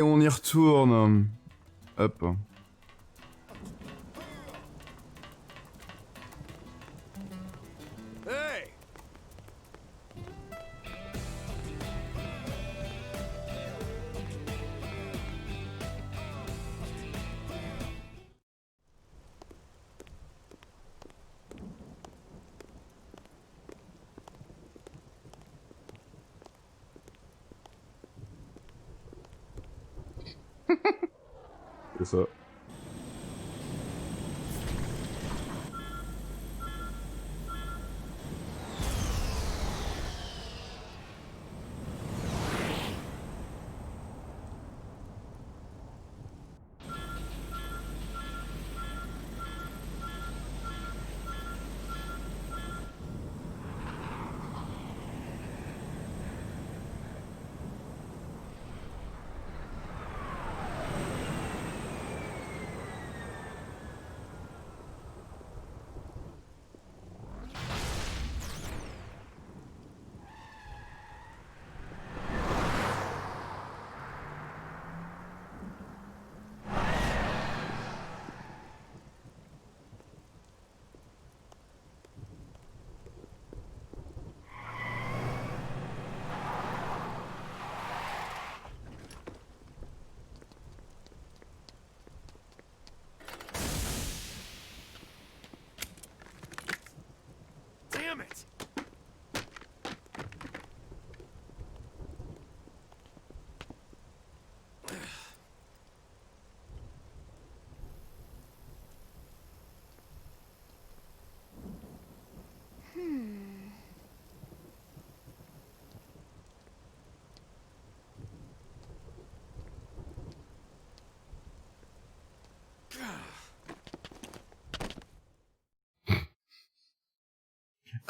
Et on y retourne. Hop. Hey! C'est ça. Damn it!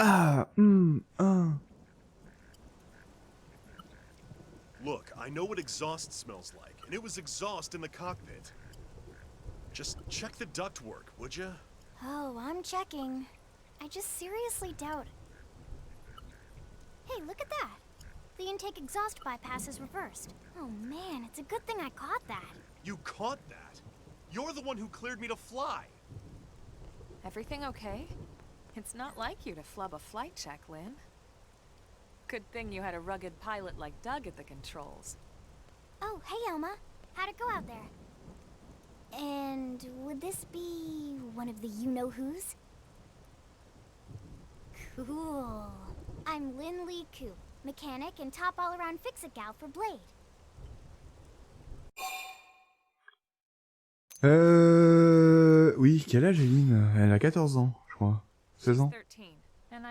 Ah, ah. Look, I know what exhaust smells like, and it was exhaust in the cockpit. Just check the ductwork, would ya? Oh, I'm checking. I just seriously doubt... Hey, look at that! The intake exhaust bypass is reversed. Oh man, it's a good thing I caught that. You caught that? You're the one who cleared me to fly. Everything okay? It's not like you to flub a flight check, Lynn. Good thing you had a rugged pilot like Doug at the controls. Oh, hey Elma. How'd it go out there? And would this be one of the you-know-who's? Cool. I'm Lynn Lee Koo, mechanic and top all-around fix-it gal for Blade. Oui, quel âge est Lynn? Elle a 14 ans, je crois. 16 ans?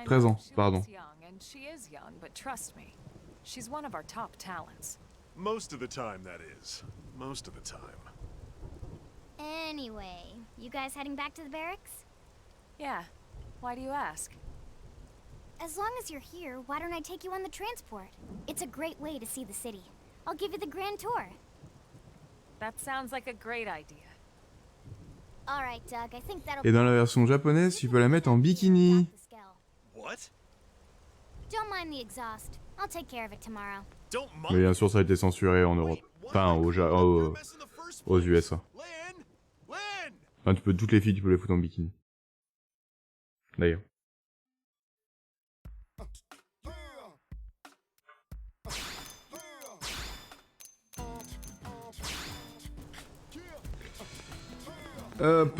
13 ans, pardon. She is young, but trust me, she's one of our top talents. Most of the time, that is. Most of the time. Anyway, you guys heading back to the barracks? Yeah. Why do you ask? As long as you're here, why don't I take you on the transport? It's a great way to see the city. I'll give you the grand tour. That sounds like a great idea. All right, Doug, I think that'll... Et dans la version japonaise, tu peux la mettre en bikini. What? Don't mind the exhaust. I'll take care of it tomorrow. Don't Mais bien sûr, ça a été censuré en Europe. Enfin, aux USA. Lynn! Lynn! Enfin, tu peux, toutes les filles, tu peux les foutre en bikini. D'ailleurs. Hop.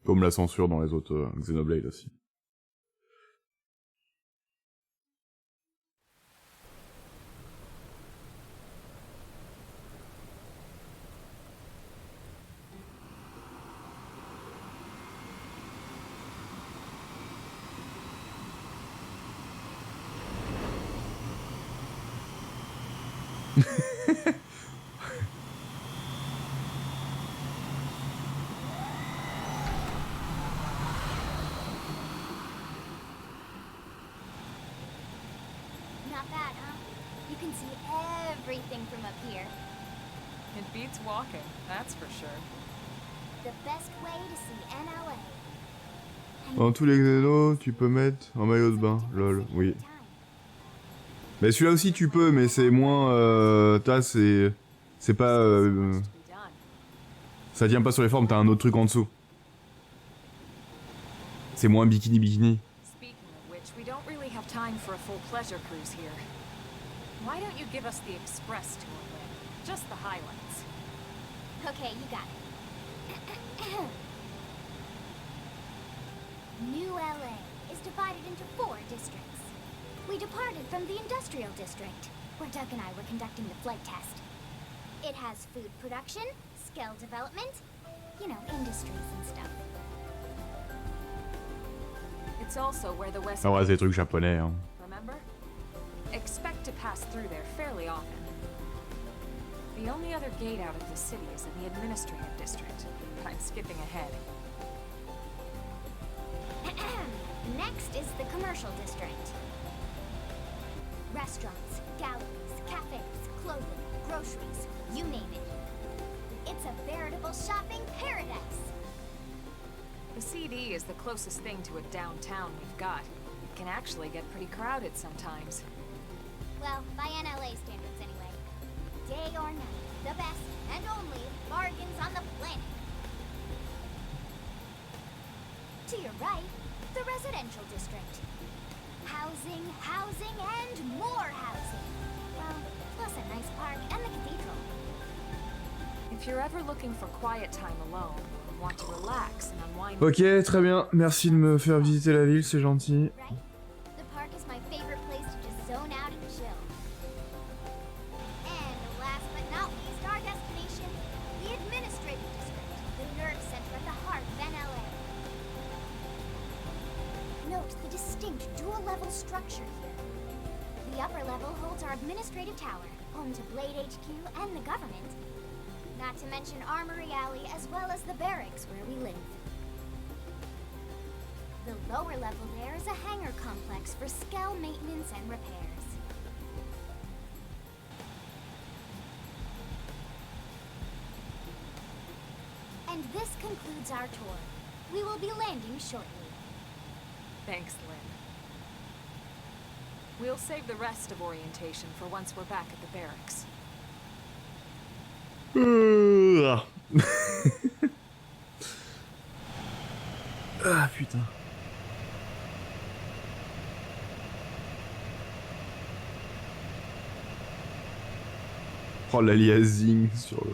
Comme la censure dans les autres Xenoblade aussi. Not bad, huh? You can see everything from up here. It beats walking, that's for sure. The best way to see NLA. Dans tous les Xenos, tu peux mettre un maillot de bain. Lol, oui. Mais celui-là aussi tu peux, mais c'est moins... c'est pas... ça tient pas sur les formes, t'as un autre truc en dessous. C'est moins bikini. Speaking of which, we don't really have time for a full pleasure cruise here. Why don't you give us the express tour, Lynn? Just the highlights. Okay, you got it. New LA is divided into 4 districts. We departed from the industrial district, where Doug and I were conducting the flight test. It has food production, skill development, you know, industries and stuff. It's also where the West Ah ouais, c'est des trucs japonais, hein. Remember? Expect to pass through there fairly often. The only other gate out of the city is in the administrative district. I'm skipping ahead. Next is the commercial district. Restaurants, galleries, cafes, clothing, groceries, you name it. It's a veritable shopping paradise. The CD is the closest thing to a downtown we've got. It can actually get pretty crowded sometimes. Well, by NLA standards anyway. Day or night, the best and only bargains on the planet. To your right, the residential district. Housing, housing, and more housing. Well, plus a nice park and the cathedral. If you're ever looking for quiet time alone, or want to relax and unwind... Ok, très bien. Merci de me faire visiter la ville, c'est gentil. Right? The park is my favorite place to just zone out and chill. And last but not least, our destination, the administrative district, the nerve center at the heart of NLA. Note the distinct dual-level structure here. The upper level holds our administrative tower, home to Blade HQ and the government. Not to mention Armory Alley as well as the barracks where we live. The lower level there is a hangar complex for Skell maintenance and repairs. And this concludes our tour. We will be landing shortly. Thanks, Lynn. We'll save the rest of orientation for once we're back at the barracks. Ah putain. Oh l'aliasing sur le...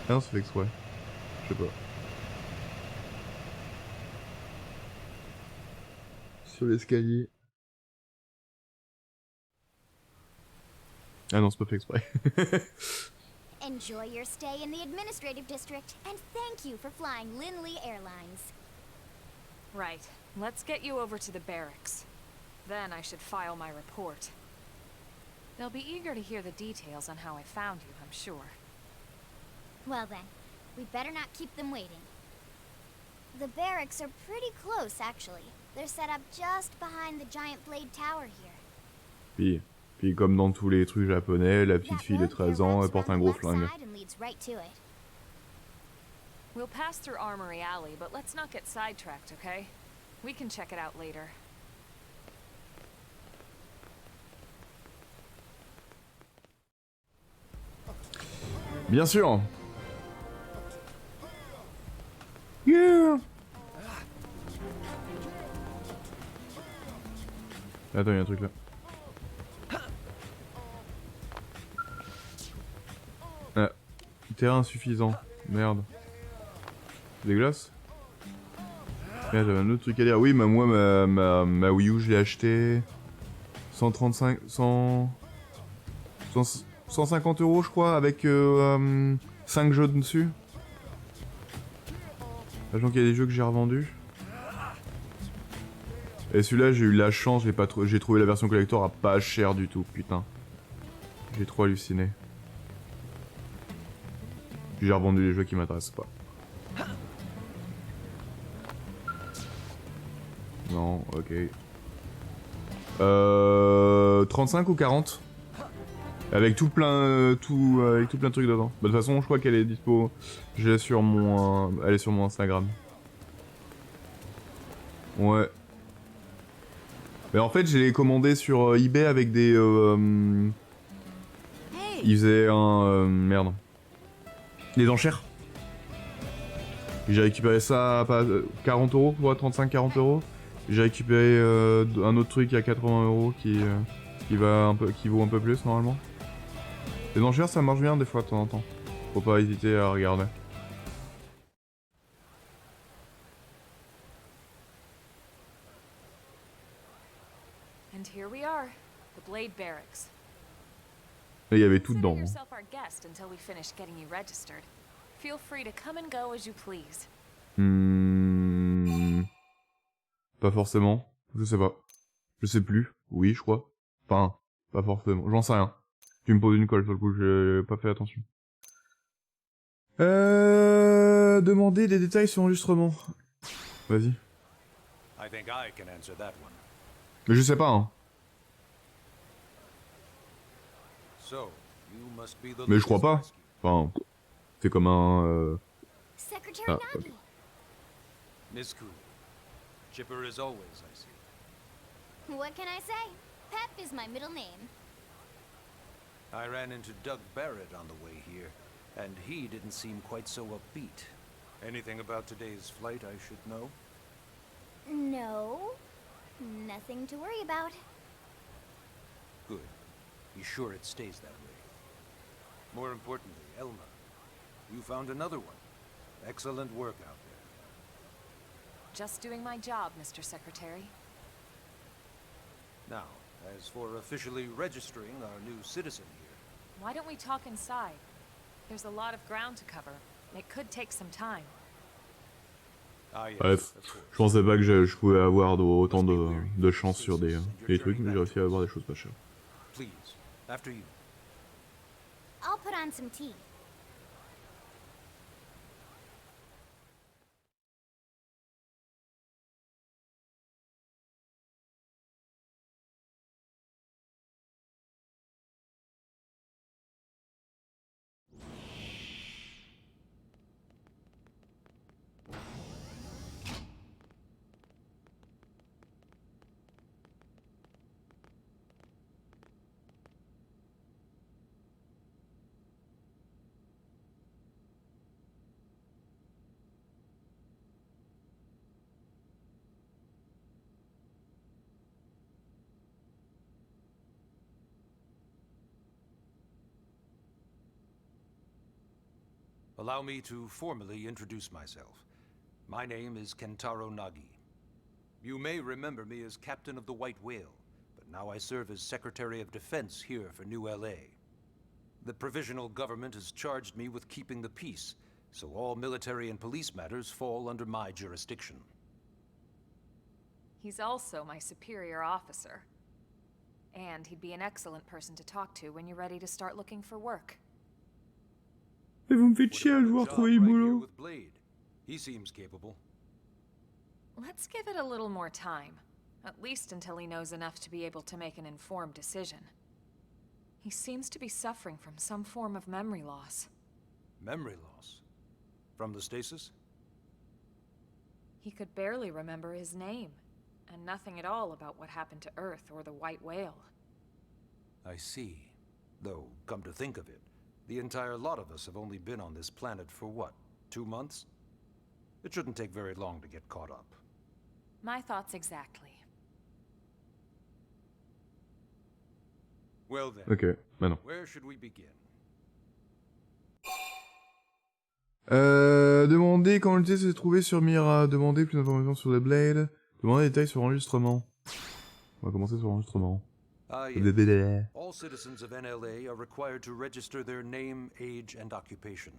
Ah non, c'est fait exprès. Je sais pas. Sur l'escalier. Ah non, c'est pas fait exprès. Enjoy your stay in the administrative district, and thank you for flying Linley Airlines. Right. Let's get you over to the barracks. Then I should file my report. They'll be eager to hear the details on how I found you, I'm sure. Well then, we'd better not keep them waiting. The barracks are pretty close, actually. They're set up just behind the giant blade tower here. Puis comme dans tous les trucs japonais, la petite fille de 13 ans, elle porte un gros flingue. We'll pass through Armory Alley, but let's not get sidetracked, okay? We can check it out later. Bien sûr. Yeah. Attends, il y a un truc là. Ah, terrain insuffisant. Merde. C'est dégueulasse. Merde, j'avais un autre truc à dire. Oui, moi, ma Wii U, je l'ai acheté 135... 150 €, je crois, avec 5 jeux dessus. Sachant qu'il y a des jeux que j'ai revendus. Et celui-là, j'ai eu la chance, j'ai trouvé la version collector à pas cher du tout, putain. J'ai trop halluciné. Puis j'ai revendu les jeux qui m'intéressent pas. Non, ok. 35 ou 40 ? Avec tout plein, avec tout plein de trucs dedans. Bah, de toute façon, je crois qu'elle est dispo. Elle est sur mon Instagram. Ouais. Mais en fait, j'ai commandé sur eBay avec des... Ils faisaient un... merde. Des enchères. J'ai récupéré ça à 40 euros, quoi, 35-40 euros. J'ai récupéré un autre truc à 80 euros qui vaut un peu plus normalement. Les enchères ça marche bien des fois de temps en temps. Faut pas hésiter à regarder. And here we are, the Blade Barracks. Et il y avait tout Consider dedans. yourself our guest until we finish getting you registered. Feel free to come and go as you please. Pas forcément. Je sais pas. Je sais plus. Oui, je crois. Enfin, pas forcément. J'en sais rien. Tu me poses une colle sur le coup, j'ai pas fait attention. Demander des détails sur l'enregistrement. Vas-y. I think I can answer that one. Mais je sais pas, hein. So, you must be the Mais je crois pas. rescue. Enfin, c'est comme un... Secretary Ah, Nagi. ok. Miss Cooley. Chipper as always, I see. What can I say? Pep is my middle name. I ran into Doug Barrett on the way here, and he didn't seem quite so upbeat. Anything about today's flight I should know? No. Nothing to worry about. Good. Be sure it stays that way. More importantly, Elma, you found another one. Excellent work out there. Just doing my job, Mr. Secretary. Now, as for officially registering our new citizen here, Why don't we talk inside? There's a lot of ground to cover. It could take some time. ah yes, Bref, of course. je pensais pas que je pouvais avoir autant de chance sur des trucs, mais j'ai réussi à avoir des choses pas chères. Please, after you. I'll put on some tea. Allow me to formally introduce myself. My name is Kentaro Nagi. You may remember me as Captain of the White Whale, but now I serve as Secretary of Defense here for New LA. The provisional government has charged me with keeping the peace, so all military and police matters fall under my jurisdiction. He's also my superior officer. And he'd be an excellent person to talk to when you're ready to start looking for work. Mais vous me faites What chier à about a devoir job trouver du right here boulot. with Blade? He seems capable. Let's give it a little more time. At least until he knows enough to be able to make an informed decision. He seems to be suffering from some form of memory loss. Memory loss? From the stasis? He could barely remember his name, and nothing at all about what happened to Earth or the White Whale. I see. Though, come to think of it, the entire lot of us have only been on this planet for what, 2 months? It shouldn't take very long to get caught up. My thoughts exactly. Well then, Ok, maintenant. where should we begin? Demander quand l'unité s'est trouvée sur Mira. Demander plus d'informations sur les Blades. Demander des détails sur l'enregistrement. On va commencer sur l'enregistrement. Ah yes. Blablabla. All citizens of NLA are required to register their name, age, and occupation.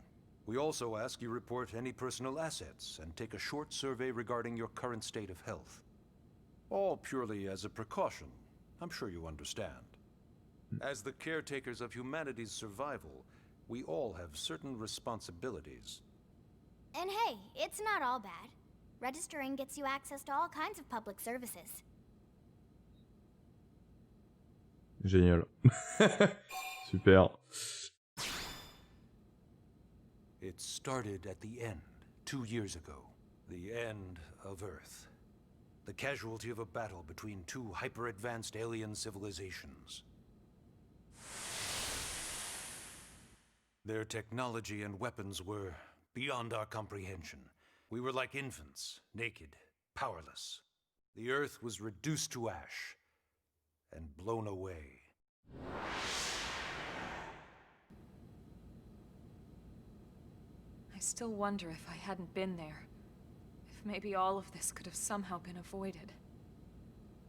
We also ask you report any personal assets and take a short survey regarding your current state of health. All purely as a precaution. I'm sure you understand. As the caretakers of humanity's survival, we all have certain responsibilities. And hey, it's not all bad. Registering gets you access to all kinds of public services. Génial. Super. It started at the end, 2 years ago. The end of Earth. the casualty of a battle between two hyper-advanced alien civilizations. Their technology and weapons were beyond our comprehension. We were like infants, naked, powerless. The Earth was reduced to ash and blown away. I still wonder if I hadn't been there. If maybe all of this could have somehow been avoided.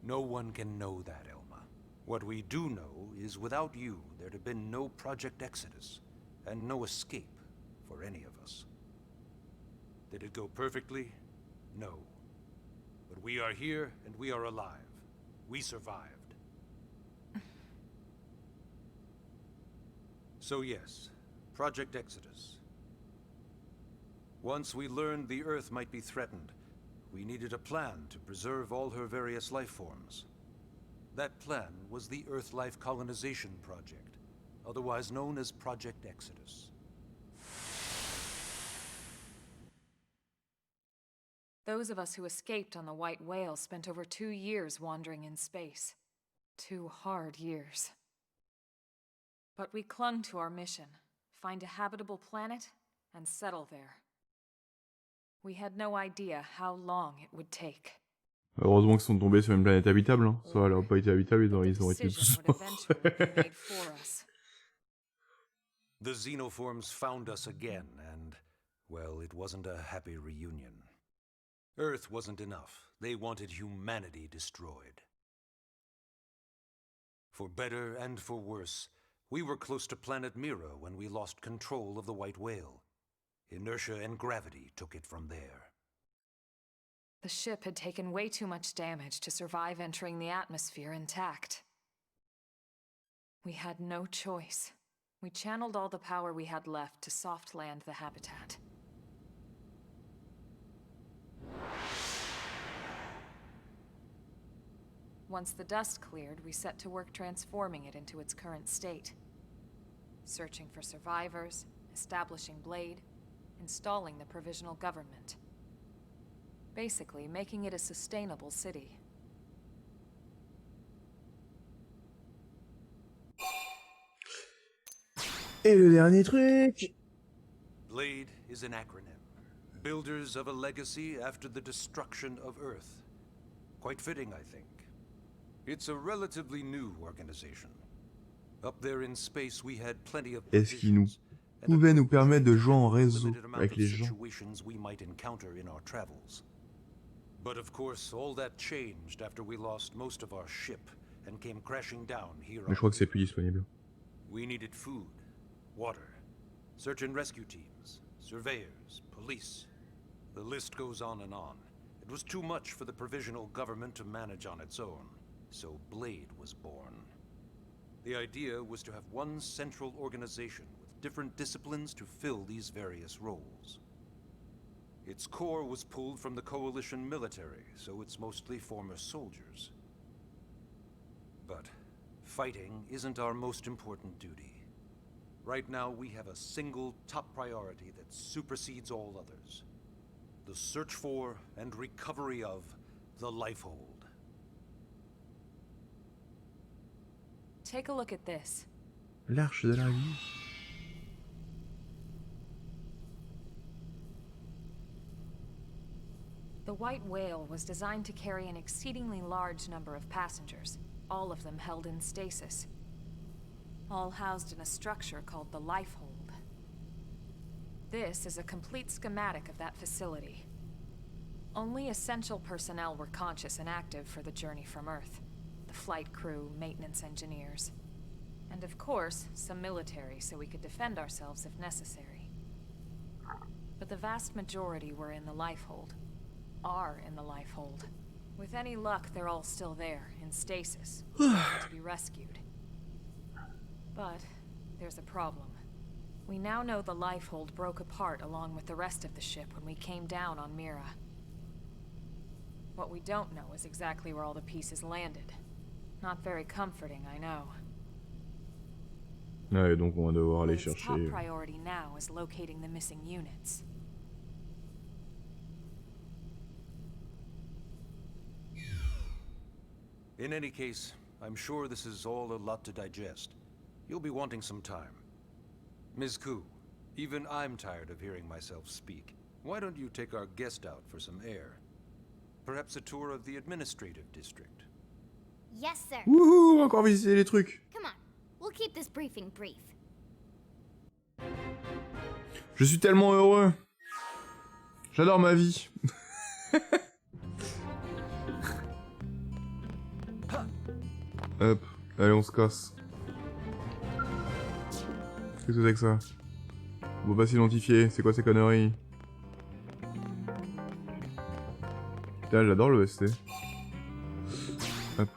No one can know that, Elma. What we do know is without you, there'd have been no Project Exodus, and no escape for any of us. Did it go perfectly? No. But we are here, and we are alive. We survived. So yes, Project Exodus. Once we learned the Earth might be threatened, we needed a plan to preserve all her various life forms. That plan was the Earth Life Colonization Project, otherwise known as Project Exodus. Those of us who escaped on the White Whale spent over 2 years wandering in space. 2 hard years. But we clung to our mission, find a habitable planet and settle there. We had no idea how long it would take. Heureusement qu'ils sont tombés sur une planète habitable, hein. Ça aurait pas été habitable, ils auraient été tous morts. The xenoforms found us again, and, well, it wasn't a happy reunion. Earth wasn't enough. They wanted humanity destroyed. For better and for worse, we were close to planet Mira when we lost control of the White Whale. Inertia and gravity took it from there. The ship had taken way too much damage to survive entering the atmosphere intact. We had no choice. We channeled all the power we had left to soft land the habitat. Once the dust cleared, we set to work transforming it into its current state. Searching for survivors, establishing Blade, installing the provisional government. Basically, making it a sustainable city. Et le dernier truc. Blade is an acronym. Builders of a legacy after the destruction of Earth. Quite fitting, I think. It's a relatively new organization. Up there in space, we had plenty of Est-ce qu'il nous pouvait nous permettre de jouer en réseau avec les gens? we might encounter in our travels. But of course, all that changed after we lost most of our ship and came crashing down here. Mais je crois que c'est plus disponible. We needed food, water, search and rescue teams, surveyors, police. The list goes on and on. It was too much for the provisional government to manage on its own, so Blade was born. The idea was to have one central organization with different disciplines to fill these various roles. Its core was pulled from the Coalition military, so it's mostly former soldiers. But fighting isn't our most important duty. Right now, we have a single top priority that supersedes all others. The search for and recovery of the Lifehold. Take a look at this. L'Arche de la Vie. The White Whale was designed to carry an exceedingly large number of passengers, all of them held in stasis. All housed in a structure called the Lifehold. This is a complete schematic of that facility. Only essential personnel were conscious and active for the journey from Earth. The flight crew, maintenance engineers. And of course, some military so we could defend ourselves if necessary. But the vast majority were in the Lifehold. Are in the Lifehold. With any luck, they're all still there, in stasis, waiting to be rescued. But there's a problem. We now know the Lifehold broke apart along with the rest of the ship when we came down on Mira. What we don't know is exactly where all the pieces landed. Not very comforting, I know. Ouais, donc on va devoir aller Its top chercher. priority now is locating the missing units. In any case, I'm sure this is all a lot to digest. You'll be wanting some time. Ms. Ku, even I'm tired of hearing myself speak. Why don't you take our guest out for some air? Perhaps a tour of the administrative district. Yes, sir. Wouhou, encore visiter les trucs. Come on, we'll keep this briefing brief. Je suis tellement heureux. J'adore ma vie. Hop, allez on se casse. Qu'est-ce que c'est que ça? On peut pas s'identifier, c'est quoi ces conneries? Putain, j'adore l'OST. Hop.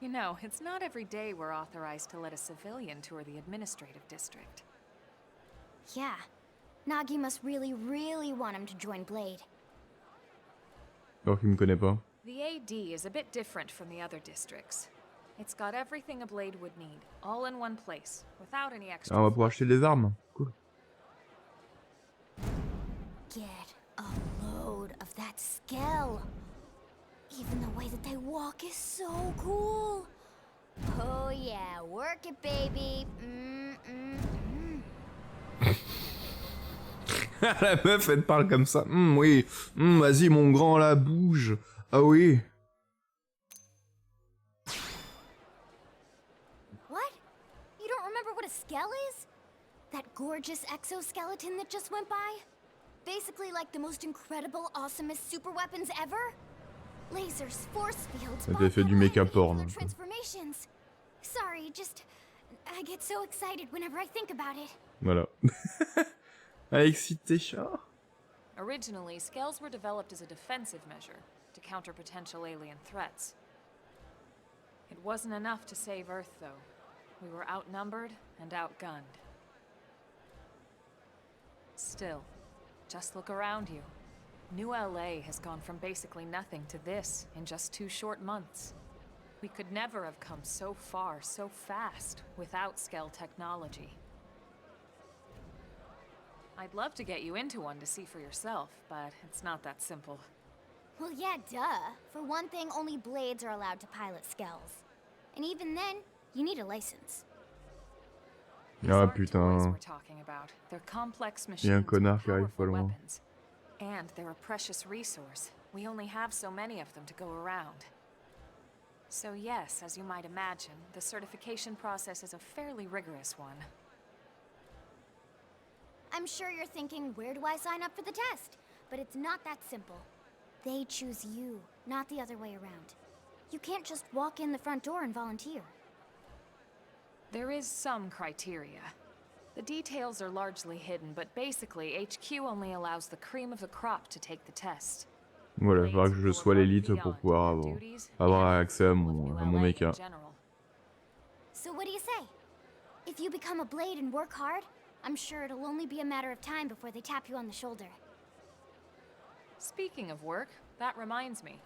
You know, it's not every day we're authorized to let a civilian tour the administrative district. Yeah. Nagi must really, really want him to join Blade. Alors qu'il me connaît pas. The AD is a bit different from the other districts. It's got everything a Blade would need, all in one place, without any extra. Ah, on va pouvoir acheter des armes. Cool. Get a load of that Skell. Even the way that they walk is so cool. Oh yeah, work it, baby. La meuf, elle parle comme ça. Oui. Vas-y, mon grand, là, bouge. Ah oui. What? You don't remember what a Skell is? That gorgeous exoskeleton that just went by? Basically like the most incredible, awesomest super weapons ever? Lasers, force fields, Elle fait du méca porn. transformations. Sorry, just I get so excited whenever I think about it. Voilà. Excité chat. Originally, scales were developed as a defensive measure to counter potential alien threats. It wasn't enough to save Earth, though. We were outnumbered and outgunned. Still, just look around you. New LA has gone from basically nothing to this in just 2 short months. We could never have come so far, so fast, without Skell technology. I'd love to get you into one to see for yourself, but it's not that simple. Well, yeah, duh. For one thing, only Blades are allowed to pilot Skells. And even then, you need a license. These Ah aren't toys putain. we're talking about. They're complex Il y a machines un with connard qui arrive pas powerful loin. weapons. And they're a precious resource. We only have so many of them to go around. So yes, as you might imagine, the certification process is a fairly rigorous one. I'm sure you're thinking, where do I sign up for the test? But it's not that simple. They choose you, not the other way around. You can't just walk in the front door and volunteer. There is some criteria. The details are largely hidden, but basically, HQ only allows the cream of the crop to take the test. Voilà, il faudra que je sois l'élite pour pouvoir avoir accès à mon mecha. So what do you say? If you become a Blade and work hard, I'm sure it'll only be a matter of time before they tap you on the shoulder. Speaking of work, that reminds me.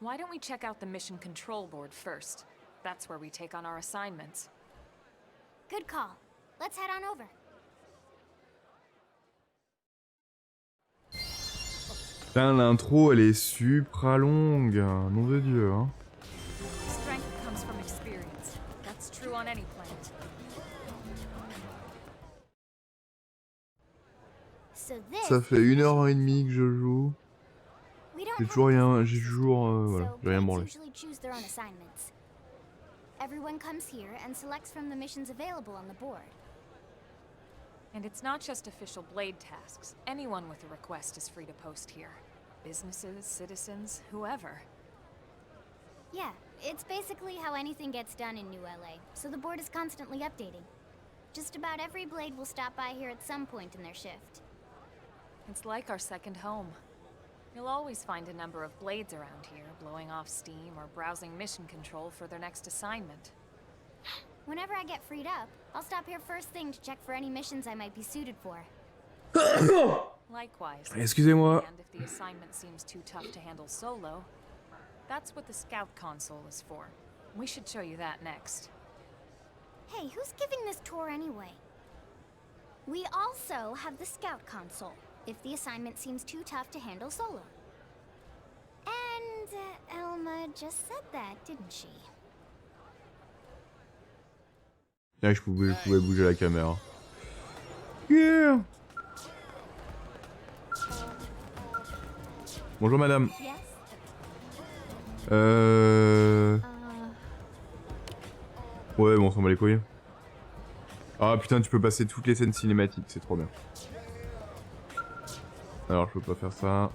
Why don't we check out the mission control board first? That's where we take on our assignments. Good call. Let's head on over. Putain, l'intro, elle est supra longue. Nom de Dieu, hein. Strength comes from experience. That's true on any planet. So this Ça fait 1h30 que je joue. we don't J'ai have toujours a rien, business j'ai system, toujours, voilà, so j'ai rien Blades branlé. usually choose their own assignments. Everyone comes here and selects from the missions available on the board. And it's not just official Blade tasks. Anyone with a request is free to post here. Businesses, citizens, whoever. Yeah, it's basically how anything gets done in New LA, so the board is constantly updating. Just about every Blade will stop by here at some point in their shift. It's like our second home. You'll always find a number of Blades around here, blowing off steam or browsing mission control for their next assignment. Whenever I get freed up, I'll stop here first thing to check for any missions I might be suited for. Likewise. Excusez-moi. And if the assignment seems too tough to handle solo, that's what the scout console is for. We should show you that next. Hey, who's giving this tour anyway? We also have the scout console, if the assignment seems too tough to handle solo. And Elma just said that, didn't she? Ah, je pouvais bouger la caméra. Yeah. Bonjour madame. Yes? Ouais, bon, on s'en bat les couilles. Ah putain, tu peux passer toutes les scènes cinématiques, c'est trop bien. Alors, je peux pas faire ça.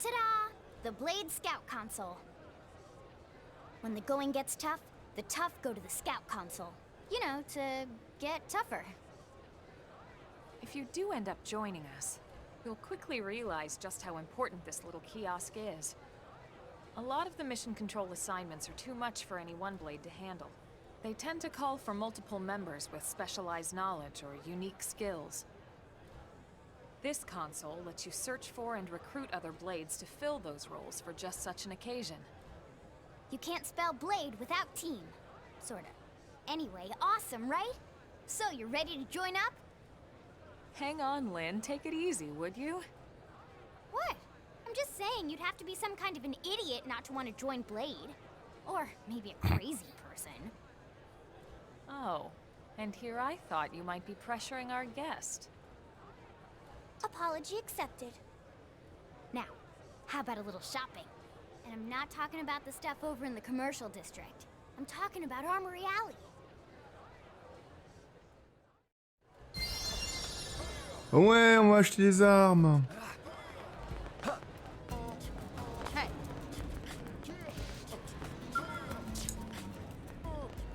Ta-da! The Blade Scout Console. When the going gets tough, the tough go to the Scout Console. You know, to get tougher. If you do end up joining us, you'll quickly realize just how important this little kiosk is. A lot of the mission control assignments are too much for any one blade to handle. They tend to call for multiple members with specialized knowledge or unique skills. This console lets you search for and recruit other blades to fill those roles for just such an occasion. You can't spell blade without team. Sorta. Anyway, awesome, right? So, you're ready to join up? Hang on, Lynn. Take it easy, would you? What? I'm just saying you'd have to be some kind of an idiot not to want to join Blade. Or maybe a crazy person. Oh, and here I thought you might be pressuring our guest. Apology accepted. Now, how about a little shopping? And I'm not talking about the stuff over in the commercial district. I'm talking about Armory Alley. Ouais, on va acheter des armes.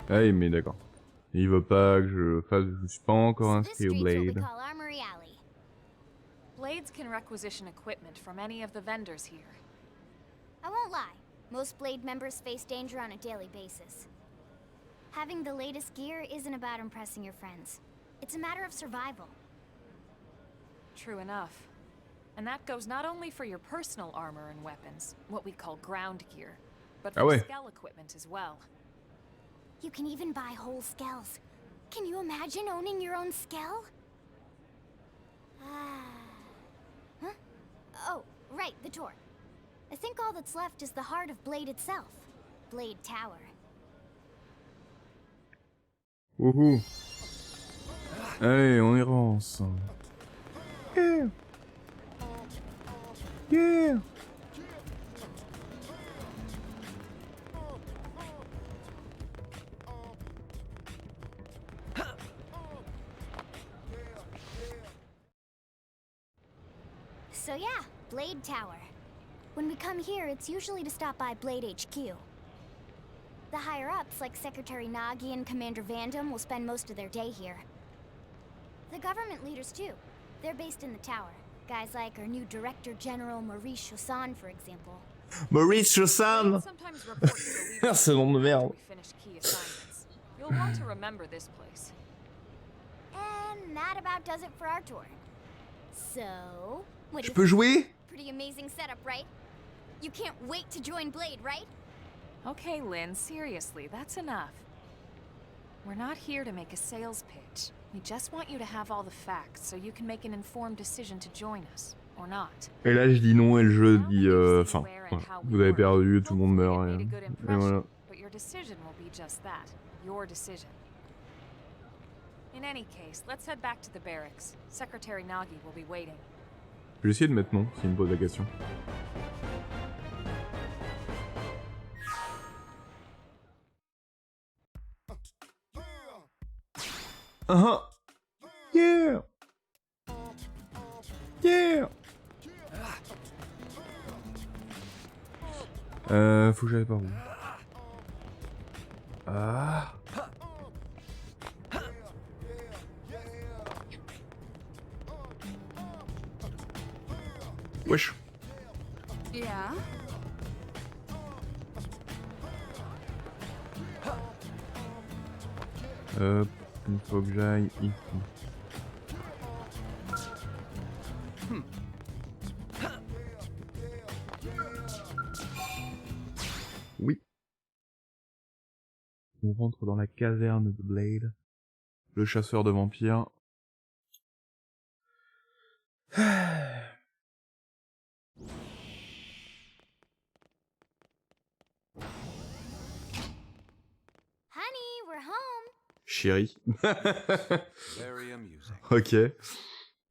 Ah, mais d'accord. Il veut pas que je fasse... Je suis pas encore So this inscrit au street's what we Blade. call Armory Alley. Blades can requisition equipment from any of the vendors here. I won't lie, most Blade members face danger on a daily basis. Having the latest gear isn't about impressing your friends. It's a matter of survival. True enough. And that goes not only for your personal armor and weapons, what we call ground gear, but Ah for ouais. skell equipment as well. You can even buy whole skells. Can you imagine owning your own skell? Huh? Oh, right, the tour. I think all that's left is the heart of Blade itself. Blade Tower. Wouhou. Allez, on y avance. Yeah. Yeah. So yeah, Blade Tower. When we come here, it's usually to stop by Blade HQ. The higher-ups, like Secretary Nagi and Commander Vandam, will spend most of their day here. The government leaders, too. They're based in the tower. Guys like our new Director General Maurice Chassan, for example. Maurice Chassan. Blades sometimes report to the leader C'est nom de after merde. we finish key assignments. You'll want to remember this place. And that about does it for our tour. So, what do Je you peux think? jouer? Pretty amazing setup, right? You can't wait to join Blade, right? Okay, Lynn, seriously, that's enough. We're not here to make a sales pitch. We just want you to have all the facts so you can make an informed decision to join us, or not. Et là, je dis non et le jeu dit... Enfin, voilà. Vous avez perdu, tout le monde meurt. Et voilà. But your decision will be just that, your decision. In any case, let's head back to the barracks. Secretary Nagi will be waiting. Je vais essayer de mettre non, s'il me pose la question. Yeah. Yeah. Faut que j'aille par où? Ah. Wesh. Yeah? Hop, il faut que j'aille ici. Oui. On rentre dans la caverne de Blade, le chasseur de vampires. Honey, we're home. Chérie. Very amusing. Ok.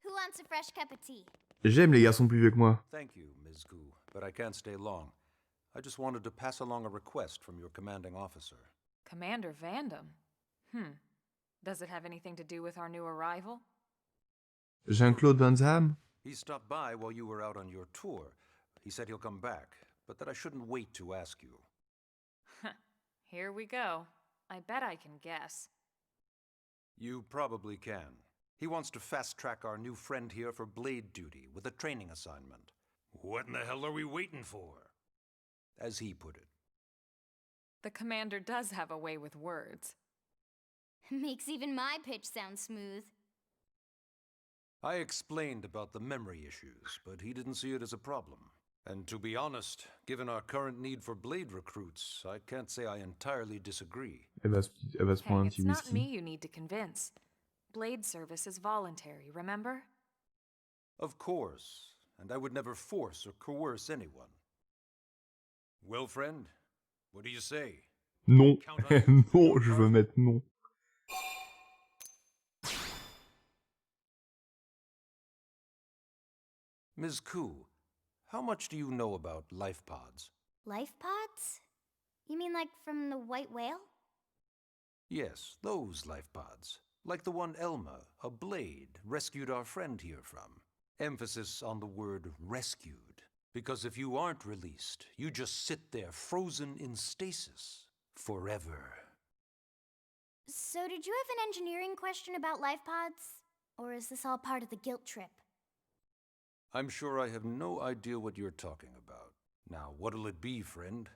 Who wants a fresh cup of tea? J'aime les garçons plus vieux que moi. Thank you, Ms. Gu, but I can't stay long. I just wanted to pass along a request from your commanding officer. Commander Vandam? Does it have anything to do with our new arrival? Jean-Claude Van Damme? He stopped by while you were out on your tour. He said he'll come back, but that I shouldn't wait to ask you. Here we go. I bet I can guess. You probably can. He wants to fast-track our new friend here for blade duty with a training assignment. What in the hell are we waiting for? As he put it. The commander does have a way with words. Makes even my pitch sound smooth. I explained about the memory issues, but he didn't see it as a problem. And to be honest, given our current need for blade recruits, I can't say I entirely disagree. Elle va se prendre un Hey, petit it's not whisky. me you need to convince. Blade service is voluntary, remember? Of course, and I would never force or coerce anyone. Well, friend, what do you say? Non. Non, je veux mettre non. Ms. Koo, how much do you know about life pods? Life pods? You mean like from the white whale? Yes, those life pods. Like the one Elma, a blade, rescued our friend here from. Emphasis on the word rescued. Because if you aren't released, you just sit there frozen in stasis. Forever. So did you have an engineering question about life pods? Or is this all part of the guilt trip? I'm sure I have no idea what you're talking about. Now, what'll it be, friend?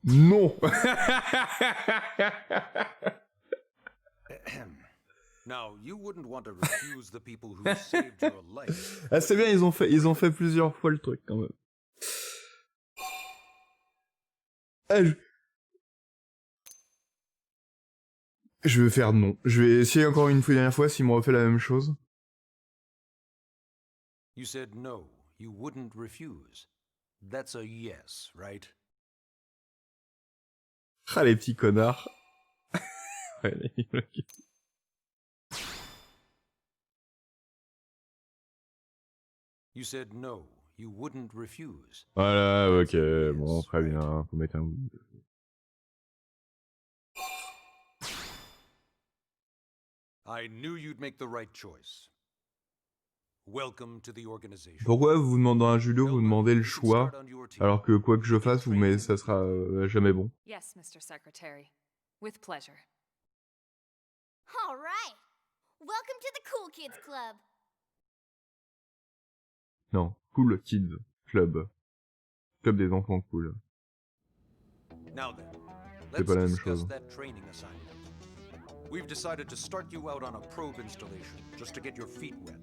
Non. Now, you wouldn't want to refuse the people who saved your life. Ah, c'est bien, ils ont fait plusieurs fois le truc quand même. Ah, je vais faire non. Je vais essayer encore une dernière fois s'il me refait la même chose. You said no, you wouldn't refuse. That's a yes, right? Ah, les petits connards. You said no, you wouldn't refuse. Voilà, ok, bon, très bien, faut mettre un oui. I knew you'd make the right choice. Welcome to the organization. Pourquoi vous demandez à un judo, vous demandez le choix, alors que quoi que je fasse, vous mais ça sera jamais bon. Yes, Mr. Secretary. With pleasure. All right. Welcome to the Cool Kids Club. Non, Cool Kids Club. Club des enfants cool. Now then, C'est let's pas la même discuss chose. that training assignment. We've decided to start you out on a probe installation, just to get your feet wet.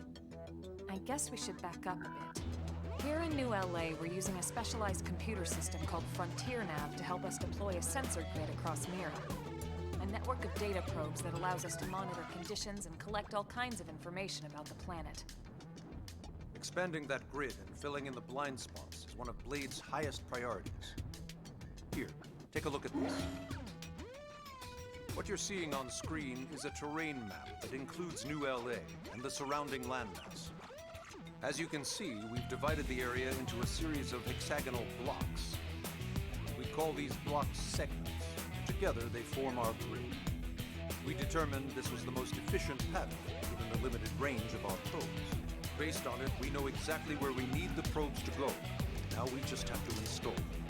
I guess we should back up a bit. Here in New LA, we're using a specialized computer system called Frontier Nav to help us deploy a sensor grid across Mira. A network of data probes that allows us to monitor conditions and collect all kinds of information about the planet. Expanding that grid and filling in the blind spots is one of Blade's highest priorities. Here, take a look at this. What you're seeing on screen is a terrain map that includes New LA and the surrounding landmass. As you can see, we've divided the area into a series of hexagonal blocks. We call these blocks segments. Together, they form our grid. We determined this was the most efficient pattern, given the limited range of our probes. Based on it, we know exactly where we need the probes to go. Now we just have to install them.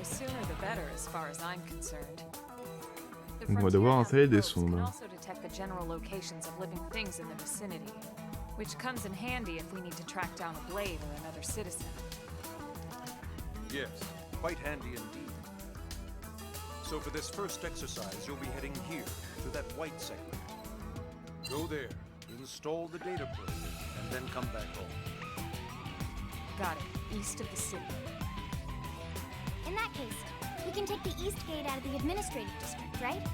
The sooner the better, as far as I'm concerned. The On va Frontier devoir Nav installer des probes can sondes. also detect the general locations of living things in the vicinity, which comes in handy if we need to track down a blade or another citizen. Yes, quite handy indeed. So for this first exercise, you'll be heading here, to that white segment. Go there, install the data probe, and then come back home. Got it. East of the city. In that case, we can take the east gate out of the administrative district, right?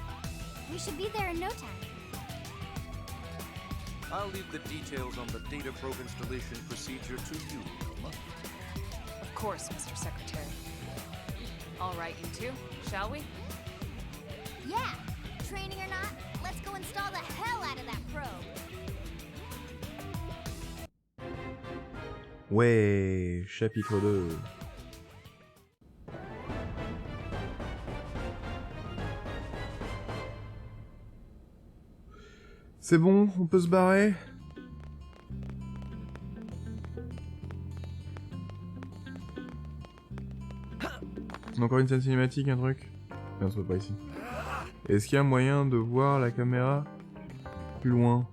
We should be there in no time. I'll leave the details on the data probe installation procedure to you, Wilma. Of course, Mr. Secretary. All right, you two, shall we? Yeah! Training or not, let's go install the hell out of that probe! Ouais, chapitre 2. C'est bon, on peut se barrer? Encore une scène cinématique, un truc? Non, c'est pas ici. Est-ce qu'il y a moyen de voir la caméra plus loin?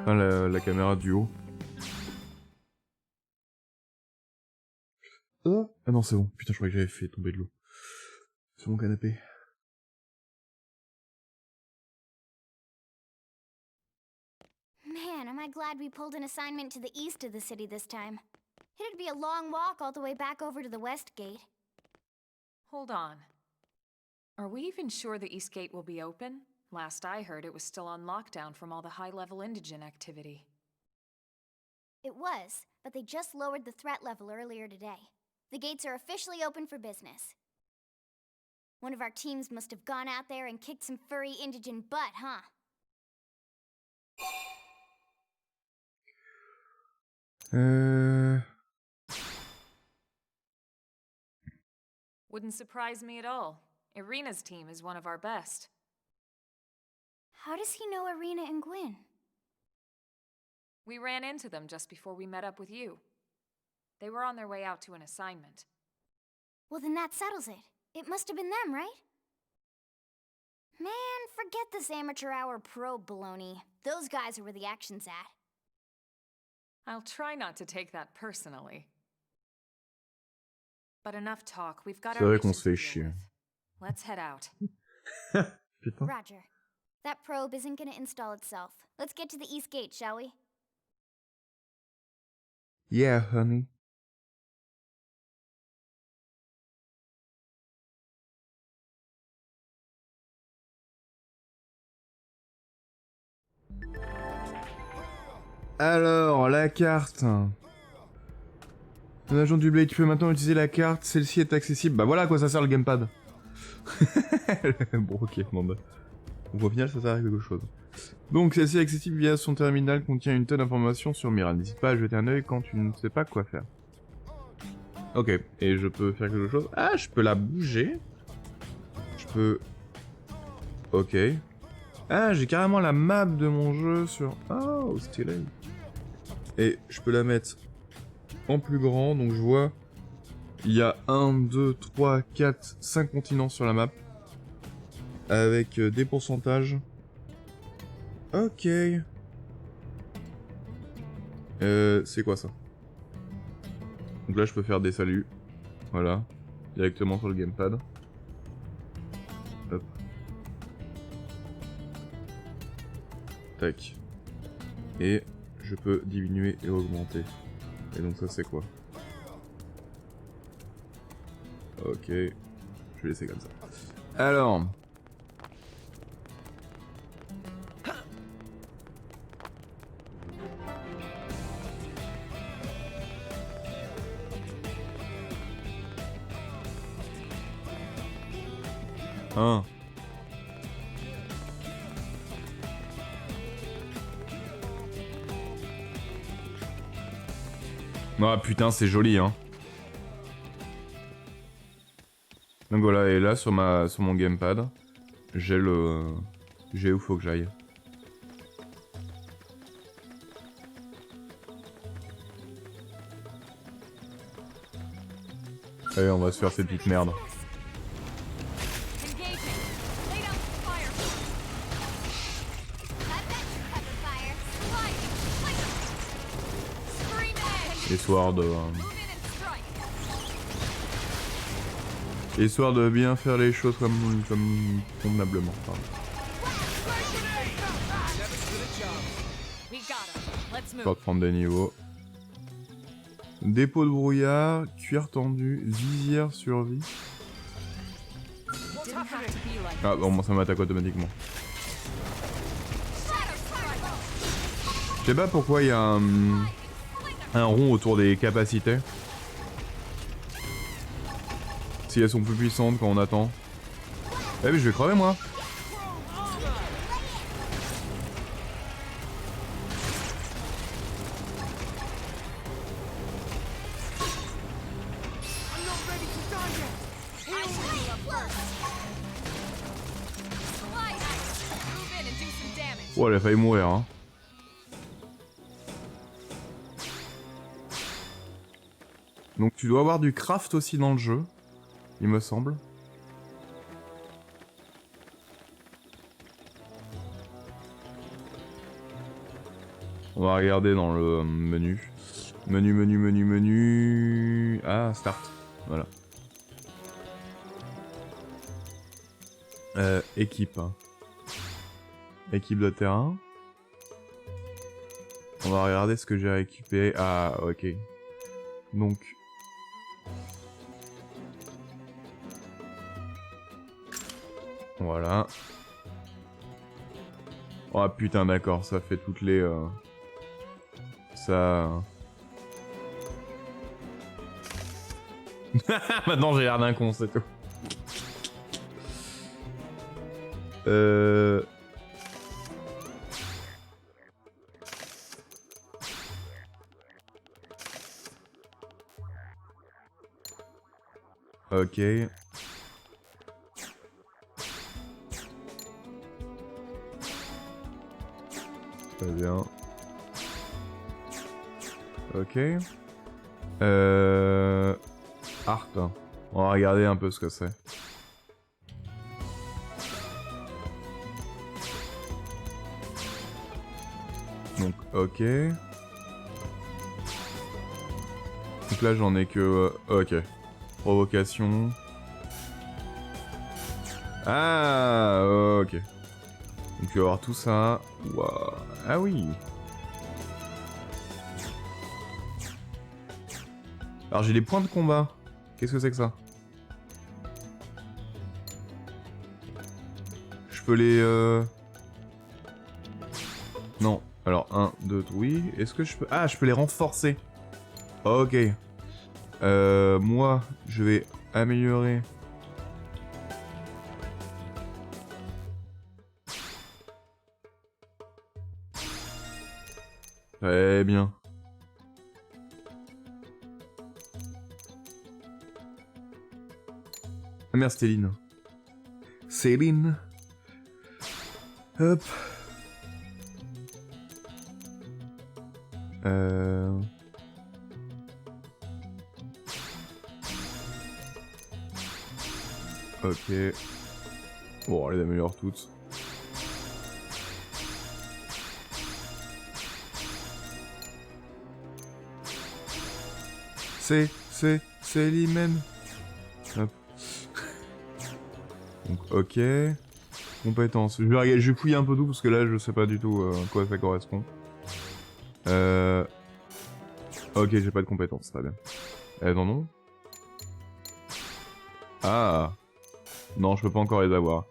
Enfin, la caméra du haut. Ah non, c'est bon. Putain, je croyais que j'avais fait tomber de l'eau. Sur mon canapé. Man, am I glad we pulled an assignment to the east of the city this time. It'd be a long walk all the way back over to the west gate. Hold on. Are we even sure the East Gate will be open? Last I heard, it was still on lockdown from all the high-level indigent activity. It was, but they just lowered the threat level earlier today. The gates are officially open for business. One of our teams must have gone out there and kicked some furry indigent butt, huh? Wouldn't surprise me at all. Irina's team is one of our best. How does he know Irina and Gwyn? We ran into them just before we met up with you. They were on their way out to an assignment. Well, then that settles it. It must have been them, right? Man, forget this amateur hour probe baloney. Those guys are where the action's at. I'll try not to take that personally. But enough talk. We've got C'est our vrai qu'on missions se to fait deal chier. with. Let's head out. Putain. Roger. That probe isn't gonna install itself. Let's get to the east gate, shall we? Yeah, honey. Alors, la carte. Un agent du Blade, tu peux maintenant utiliser la carte, celle-ci est accessible. Bah voilà à quoi ça sert le gamepad. Bon, ok, bon bah. Donc au final, ça sert à quelque chose. Donc, celle-ci est accessible via son terminal, contient une tonne d'informations sur Mira. N'hésite pas à jeter un œil quand tu ne sais pas quoi faire. Ok, et je peux faire quelque chose. Ah, je peux la bouger. Je peux... Ok. Ah, j'ai carrément la map de mon jeu sur... Oh, stylé. Et je peux la mettre en plus grand, donc je vois... Il y a 1, 2, 3, 4, 5 continents sur la map. Avec des pourcentages. Ok. C'est quoi ça? Donc là je peux faire des saluts. Voilà. Directement sur le gamepad. Hop. Tac. Et je peux diminuer et augmenter. Et donc ça c'est quoi? Ok. Je vais laisser comme ça. Alors... Ah. Ah putain, c'est joli hein. Donc voilà, et là sur mon gamepad, j'ai le... J'ai où faut que j'aille. Allez, on va se faire ces petites merdes. Les swords... Histoire de bien faire les choses comme convenablement. Pardon. We got him. Let's move. Histoire de prendre des niveaux. Dépôt de brouillard, cuir tendu, visière survie. Didn't have to be like Ah bon, ça m'attaque automatiquement. Je sais pas pourquoi il y a un rond autour des capacités. Si elles sont plus puissantes quand on attend. Eh mais je vais crever moi. Oh elle a failli mourir hein. Donc tu dois avoir du craft aussi dans le jeu, il me semble. On va regarder dans le menu. Menu. Ah, start. Voilà. Équipe. Équipe de terrain. On va regarder ce que j'ai récupéré. Ah, ok. Donc... Voilà. Oh putain, d'accord, ça fait toutes les... Ça... Maintenant j'ai l'air d'un con, c'est tout. Ok. Très bien. Ok. Art. On va regarder un peu ce que c'est. Donc, ok. Donc là, j'en ai que... ok. Provocation. Ah, ok. Donc tu vas avoir tout ça. Waouh. Ah oui. Alors j'ai des points de combat. Qu'est-ce que c'est que ça? Je peux les... Non. Alors 1, 2, oui. Est-ce que je peux... Ah, je peux les renforcer. Ok. Moi, je vais améliorer... Très bien. Ah merde, Céline. Céline. Hop. Ok. Bon, on les améliore toutes. C'est l'hymen. Hop. Donc, ok. Compétences. Je vais fouiller un peu tout parce que là, je sais pas du tout à quoi ça correspond. Ok, j'ai pas de compétences, très bien. Non. Ah. Non, je peux pas encore les avoir.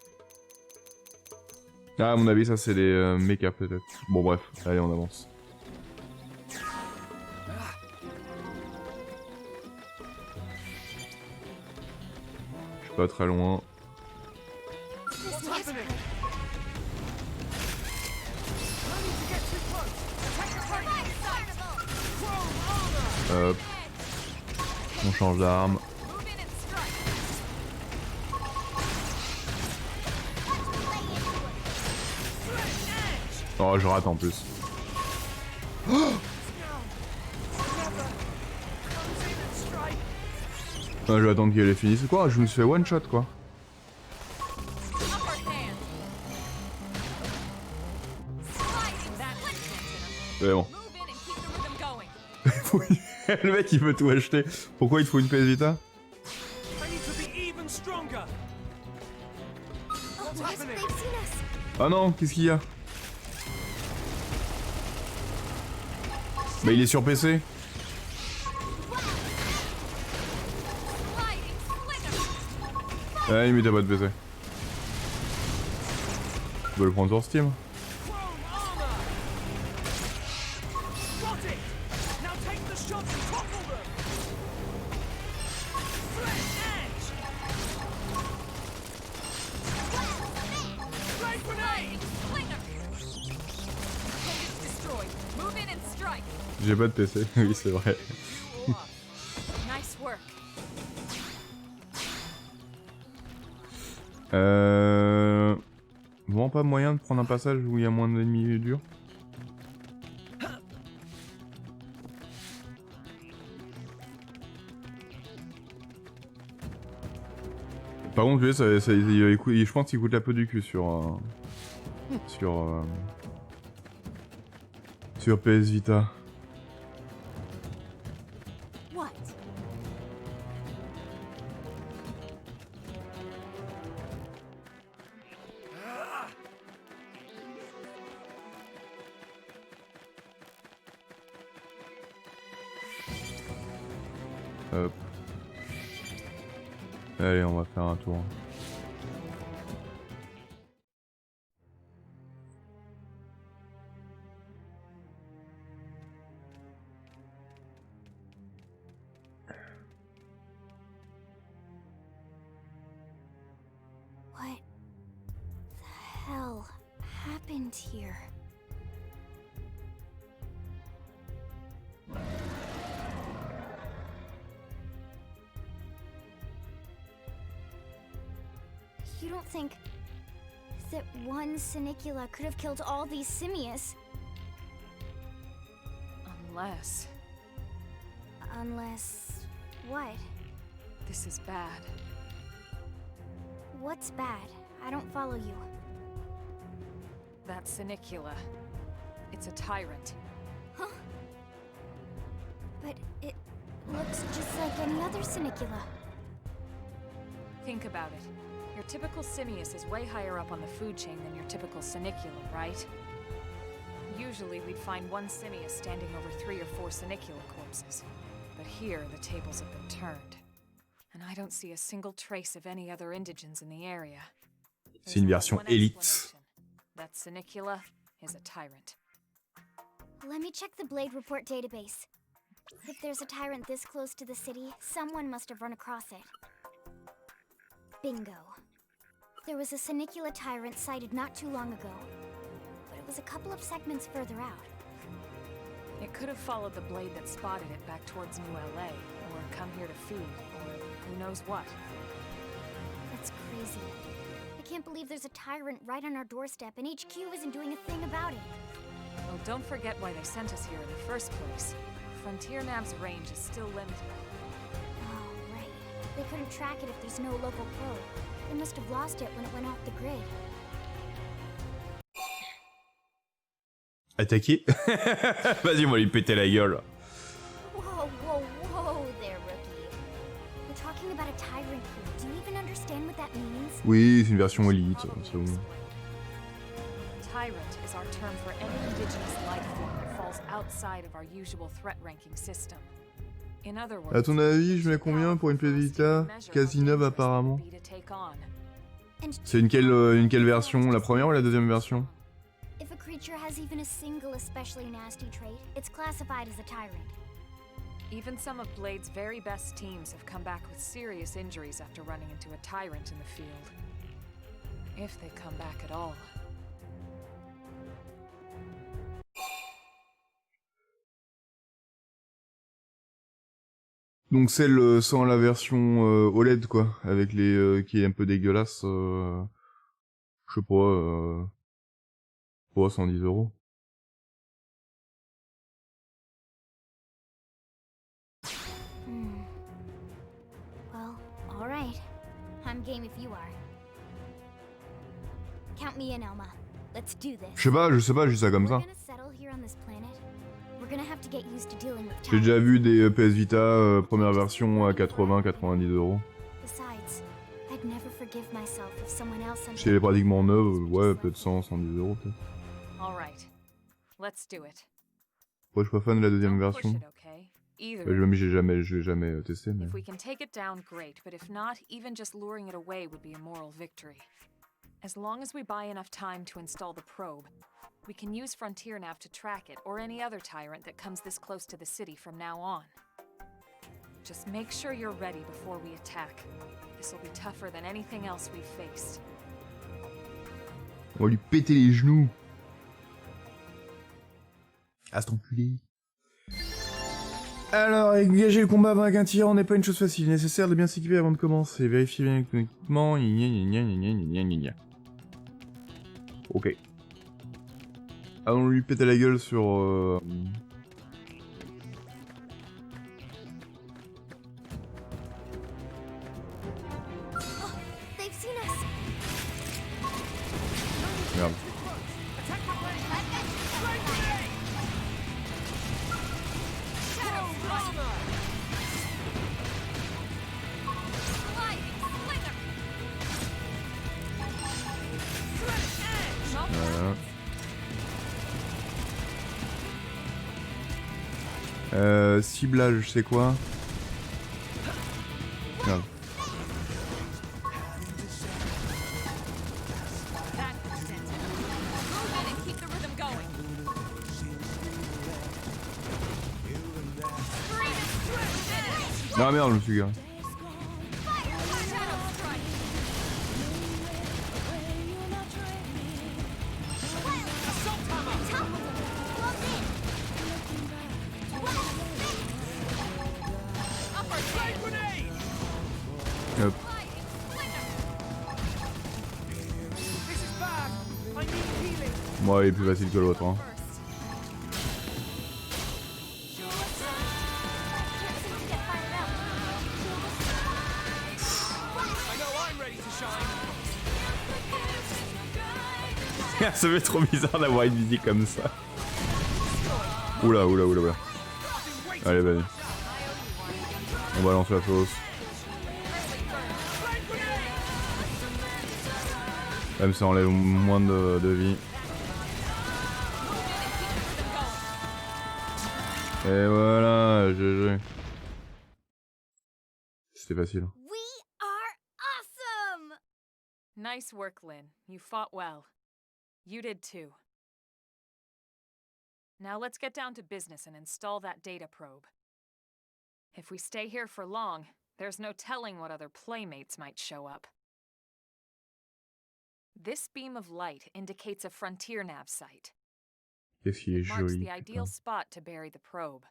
Ah, à mon avis, ça c'est des mechas peut-être. Bon, bref, allez, on avance. Je suis pas très loin. Hop. On change d'arme. Oh, je rate en plus. Oh, je vais attendre qu'elle ait fini. C'est quoi? Je me suis fait one shot quoi. C'est bon. Le mec il veut tout acheter. Pourquoi il te faut une pièce Vita? Ah non, qu'est-ce qu'il y a? Bah il est sur PC. Ouais, mais t'as pas de PC. Tu dois le prendre sur Steam. J'ai pas de PC, oui c'est vrai. Vraiment pas moyen de prendre un passage où il y a moins d'ennemis durs. Par contre, je pense qu'il coûte la peau du cul sur PS Vita. Hop. Allez, on va faire un tour. What the hell happened here? You don't think that one Chronicle could have killed all these simius? Unless... Unless... what? This is bad. What's bad? I don't follow you. That Chronicle. It's a tyrant. Huh? But it looks just like any other Chronicle. Think about it. Your typical simius is way higher up on the food chain than your typical Chronicle, right? Usually we'd find one simius standing over 3 or 4 Chronicle corpses. But here, the tables have been turned. And I don't see a single trace of any other indigents in the area. C'est une version élite. That Chronicle is a tyrant. Let me check the Blade Report database. If there's a tyrant this close to the city, someone must have run across it. Bingo. There was a Chronicle tyrant sighted not too long ago, but it was a couple of segments further out. It could have followed the blade that spotted it back towards New LA, or come here to feed, or who knows what. That's crazy. I can't believe there's a tyrant right on our doorstep and HQ isn't doing a thing about it. Well, don't forget why they sent us here in the first place. Frontier Nav's range is still limited. Oh, right. They couldn't track it if there's no local probe. They must have lost it when it went off the grid. Attaquer. Vas-y, on va lui péter la gueule. Whoa, whoa, whoa there, rookie. We're talking about a tyrant crew. Do you even understand what that means? Oui, c'est une version élite, c'est bon. Tyrant is our term for any indigenous life form that falls outside of our usual threat ranking system. In other words, À ton avis, je mets combien pour une PS Vita? Quasi neuve apparemment. C'est une quelle version? La première ou la deuxième version? If a creature has even a single especially nasty trait, it's classified as a tyrant. Even some of Blade's very best teams have come back with serious injuries after running into a tyrant in the field. If they come back at all. Donc celle sans la version OLED quoi, avec les qui est un peu dégueulasse, je sais pas, 110 €. Well, all right. I'm game if you are. Count me in, Elma. Let's do this. Je sais pas, juste ça comme ça. We're gonna settle here on this planet. We're gonna have to get used to dealing with J'ai déjà vu des PS Vita première version à 80-90 €. Besides, I'd never forget forgive myself if someone else Si elle est pratiquement neuve, ouais, just peut-être 100, 110 euros peut-être. All right. Let's do it. Ouais, je suis pas fan de la deuxième Don't push version. it, okay? Either. Même je l'ai jamais testé, mais... If we can take it down, great, but if not, even just luring it away would be a moral victory. As long as we buy enough time to install the probe, we can use Frontier Nav to track it, or any other tyrant that comes this close to the city from now on. Just make sure you're ready before we attack. This will be tougher than anything else we've faced. On va lui péter les genoux. Ah, cet enculé. Alors, engager le combat avec un tyran n'est pas une chose facile. Nécessaire de bien s'équiper avant de commencer. Vérifier bien l'équipement. Ok. Allons lui péter la gueule sur... They've seen us. Merde. Voilà. Ciblage, c'est quoi? Merde. Ah merde, je me suis garé. Hop. Moi, il est plus facile que l'autre. Hein. Ça fait trop bizarre d'avoir une musique comme ça. Oula, oula, oula, oula. Allez, vas-y. On balance la sauce. Même ça enlève moins de vie. Et voilà, GG. C'était facile. We are awesome! Nice work, Lynn. You fought well. You did too. Now let's get down to business and install that data probe. If we stay here for long, there's no telling what other playmates might show up. This beam of light indicates a Frontier Nav site. Qu'est-ce qu'il est It marks joli. the ideal spot to bury the probe.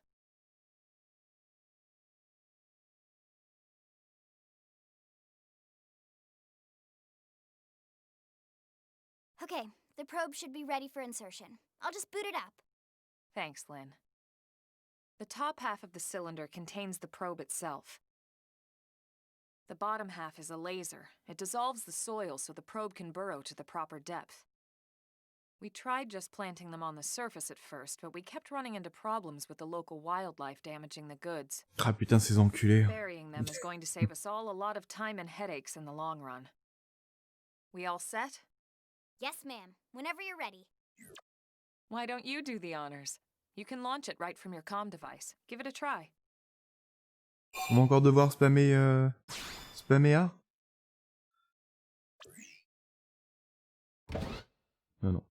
Okay, the probe should be ready for insertion. I'll just boot it up. Thanks, Lynn. The top half of the cylinder contains the probe itself. The bottom half is a laser. It dissolves the soil so the probe can burrow to the proper depth. We tried just planting them on the surface at first, but we kept running into problems with the local wildlife damaging the goods. Ah putain, ces enculés. Burying them is going to save us all a lot of time and headaches in the long run. We all set? Yes, ma'am. Whenever you're ready. Why don't you do the honors? You can launch it right from your comm device. Give it a try. On va encore devoir spammer... Spammer A? Non, non.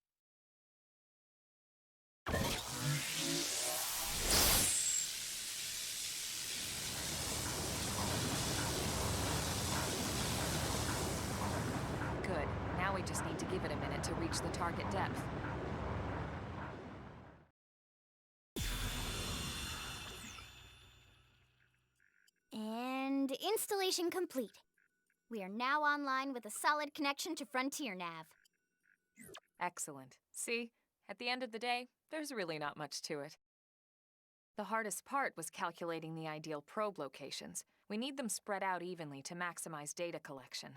Good. Now we just need to give it a minute to reach the target depth. And installation complete. We are now online with a solid connection to Frontier Nav. Excellent. See, at the end of the day, there's really not much to it. The hardest part was calculating the ideal probe locations. We need them spread out evenly to maximize data collection.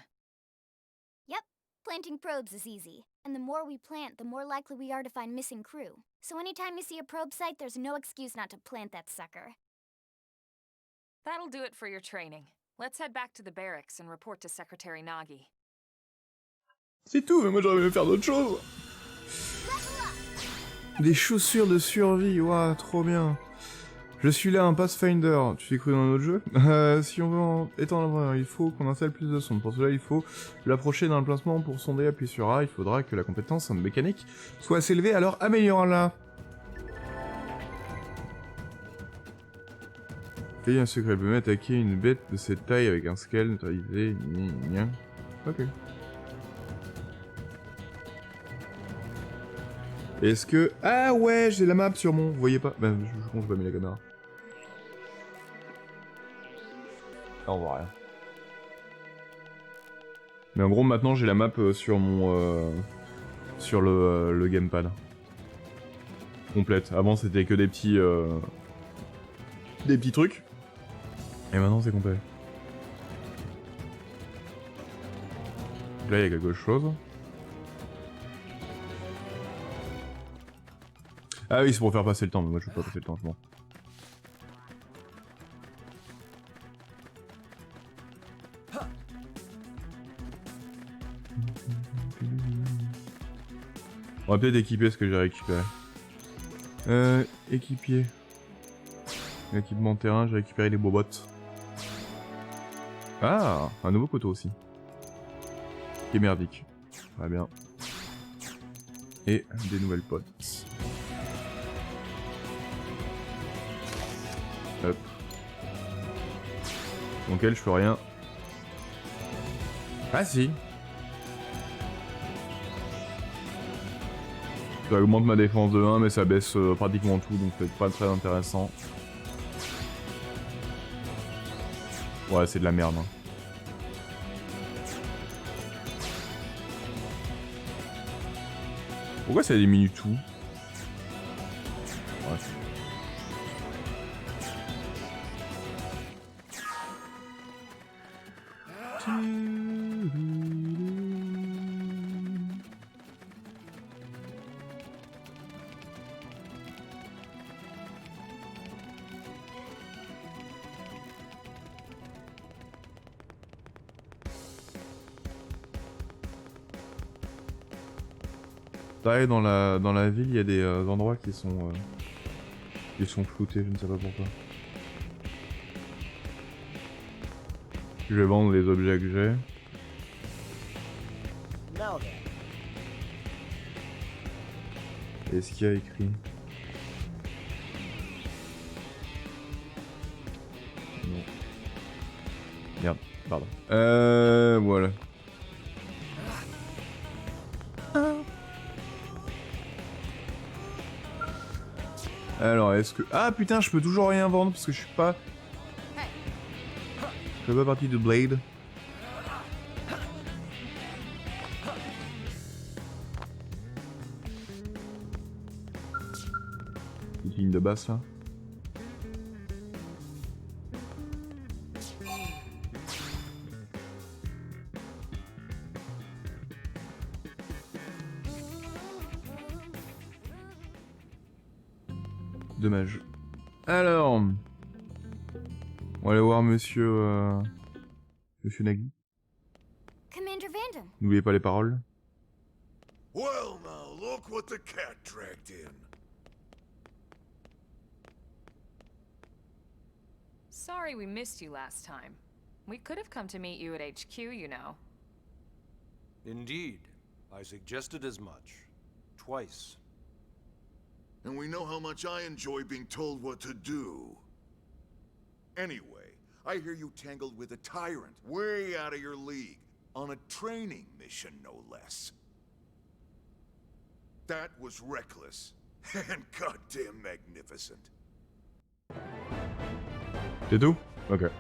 Yep, planting probes is easy. And the more we plant, the more likely we are to find missing crew. So anytime you see a probe site, there's no excuse not to plant that sucker. That'll do it for your training. Let's head back to the barracks and report to Secretary Nagi. C'est tout, mais moi j'aurais aimé faire d'autres choses. Des chaussures de survie, waouh, trop bien. Je suis là, un Pathfinder. Tu t'es cru dans un autre jeu? Si on veut étendre, il faut qu'on installe plus de sondes. Pour cela, il faut l'approcher d'un emplacement pour sonder, appuyer sur A. Il faudra que la compétence en mécanique soit assez élevée, alors améliorons-la. Payer un secret peut attaquer une bête de cette taille avec un scale neutralisé. Ok. Est-ce que... Ah ouais, j'ai la map sur mon... Vous voyez pas? Ben, je compte pas mis la caméra. Ah, on voit rien. Mais en gros, maintenant, j'ai la map sur mon... sur le gamepad. Complète. Avant, c'était que des petits... des petits trucs. Et maintenant, c'est complet. Là, il y a quelque chose. Ah oui, c'est pour faire passer le temps, mais moi je veux pas passer le temps, je m'en. On va peut-être équiper ce que j'ai récupéré. Équipier. Équipement de terrain, j'ai récupéré les bobottes. Ah, un nouveau couteau aussi. Qui est merdique. Très bien. Et des nouvelles potes. Hop. Donc elle, je peux rien. Ah si. Ça augmente ma défense de 1, mais ça baisse pratiquement tout, donc c'est pas très intéressant. Ouais, c'est de la merde. Hein. Pourquoi ça diminue tout? Ouais. Pareil, dans la ville, il y a des endroits qui sont floutés, je ne sais pas pourquoi. Je vais vendre les objets que j'ai. Est-ce qu'il y a écrit? Non. Merde, pardon. Voilà. Alors, est-ce que... Ah putain, je peux toujours rien vendre parce que je suis pas... Je fais pas partie de Blade. Une ligne de basse là. Dommage. Alors... On va aller voir monsieur... Monsieur Nagui. Commander Vandam. N'oubliez pas les paroles. Well, now look what the cat dragged in. Sorry we missed you last time. We could have come to meet you at HQ, you know. Indeed. I suggested as much. Twice. And we know how much I enjoy being told what to do. Anyway, I hear you tangled with a tyrant, way out of your league, on a training mission, no less. That was reckless, and goddamn magnificent. C'est tout? Ok.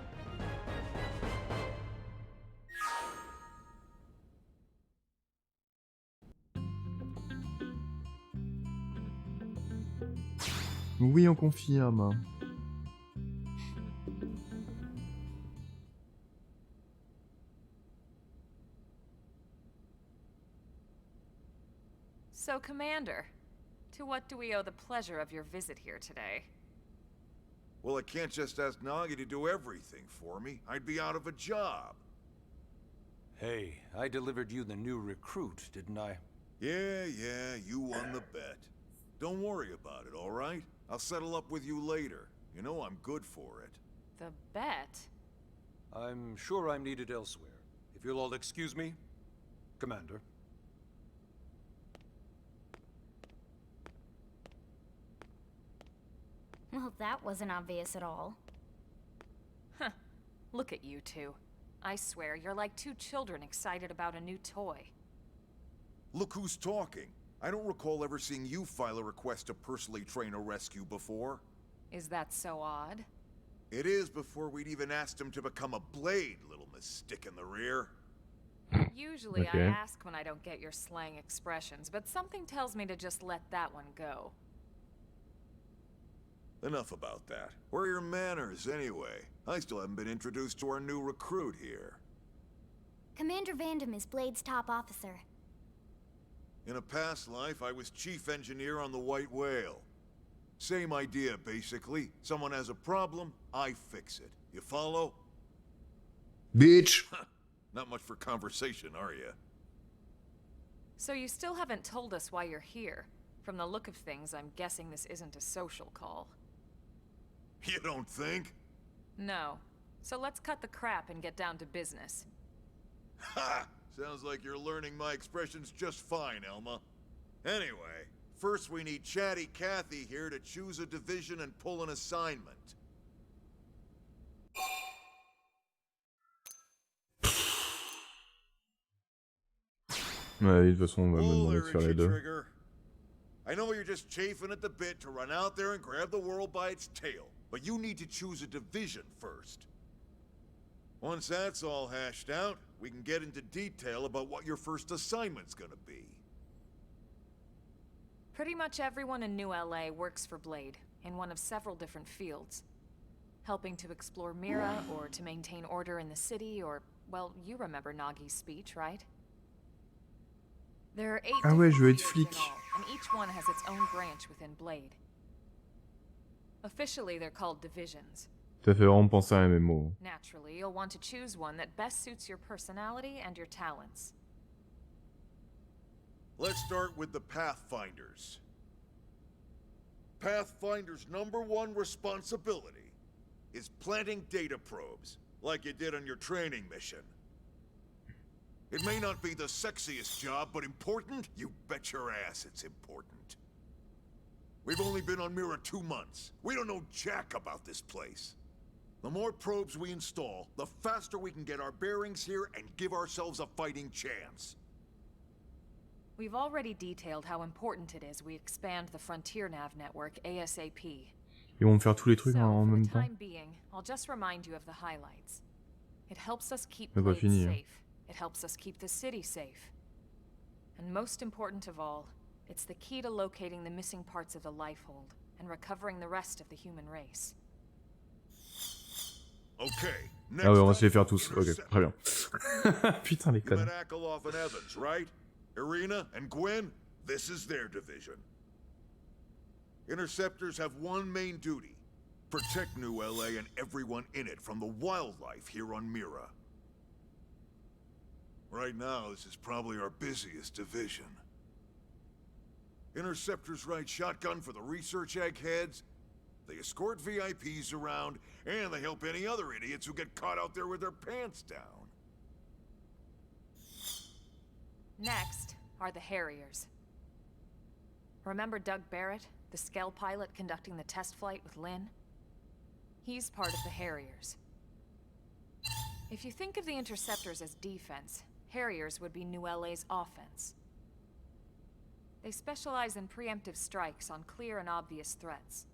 Oui, on confirme. So, Commander, to what do we owe the pleasure of your visit here today? Well, I can't just ask Nagi to do everything for me. I'd be out of a job. Hey, I delivered you the new recruit, didn't I? Yeah, you won the bet. Don't worry about it, all right? I'll settle up with you later. You know I'm good for it. The bet? I'm sure I'm needed elsewhere. If you'll all excuse me, Commander. Well, that wasn't obvious at all. Huh. Look at you two. I swear, you're like two children excited about a new toy. Look who's talking. I don't recall ever seeing you file a request to personally train a rescue before. Is that so odd? It is before we'd even asked him to become a blade, little miss stick in the rear. Usually Okay. I ask when I don't get your slang expressions, but something tells me to just let that one go. Enough about that. Where are your manners, anyway? I still haven't been introduced to our new recruit here. Commander Vandam is Blade's top officer. In a past life, I was chief engineer on the White Whale. Same idea, basically. Someone has a problem, I fix it. You follow? Bitch! Not much for conversation, are you? So you still haven't told us why you're here. From the look of things, I'm guessing this isn't a social call. You don't think? No. So let's cut the crap and get down to business. Ha! Sounds like you're learning my expressions just fine, Elma. Anyway, first we need Chatty Cathy here to choose a division and pull an assignment. Ouais, de toute façon, on va me Whoa demander there, de faire les Richie deux. Trigger. I know you're just chafing at the bit to run out there and grab the world by its tail, but you need to choose a division first. Once that's all hashed out, we can get into detail about what your first assignment's gonna be. Pretty much everyone in New LA works for Blade, in one of several different fields. Helping to explore Mira, or to maintain order in the city, or, well, you remember Nagi's speech, right? There are 8 Ah ouais, je veux different être fields flic. in all, and each one has its own branch within Blade. Officially, they're called divisions. Ça fait vraiment penser à un MMO. Naturally, you'll want to choose one that best suits your personality and your talents. Let's start with the Pathfinders. Pathfinder's #1 responsibility is planting data probes, like you did on your training mission. It may not be the sexiest job, but important? You bet your ass it's important. We've only been on Mira 2 months. We don't know jack about this place. The more probes we install, the faster we can get our bearings here and give ourselves a fighting chance. We've already detailed how important it is we expand the Frontier Nav network ASAP. Ils vont me faire tous les trucs So, en for même the temps. time being, I'll just remind you of the highlights. It helps us keep Mais pas Blade fini, hein. safe. It helps us keep the city safe. And most important of all, it's the key to locating the missing parts of the Lifehold and recovering the rest of the human race. Okay, next Ah ouais, on va up, se les faire tous. Ok, Intercept. très bien. Putain, les You met connes. Akeloff and Evans, right? Irina and Gwen, this is their division. Interceptors have one main duty. Protect New LA and everyone in it from the wildlife here on Mira. Right now, this is probably our busiest division. Interceptors ride shotgun for the research eggheads, they escort VIPs around, and they help any other idiots who get caught out there with their pants down. Next are the Harriers. Remember Doug Barrett, the Skell pilot conducting the test flight with Lynn? He's part of the Harriers. If you think of the Interceptors as defense, Harriers would be New LA's offense. They specialize in preemptive strikes on clear and obvious threats.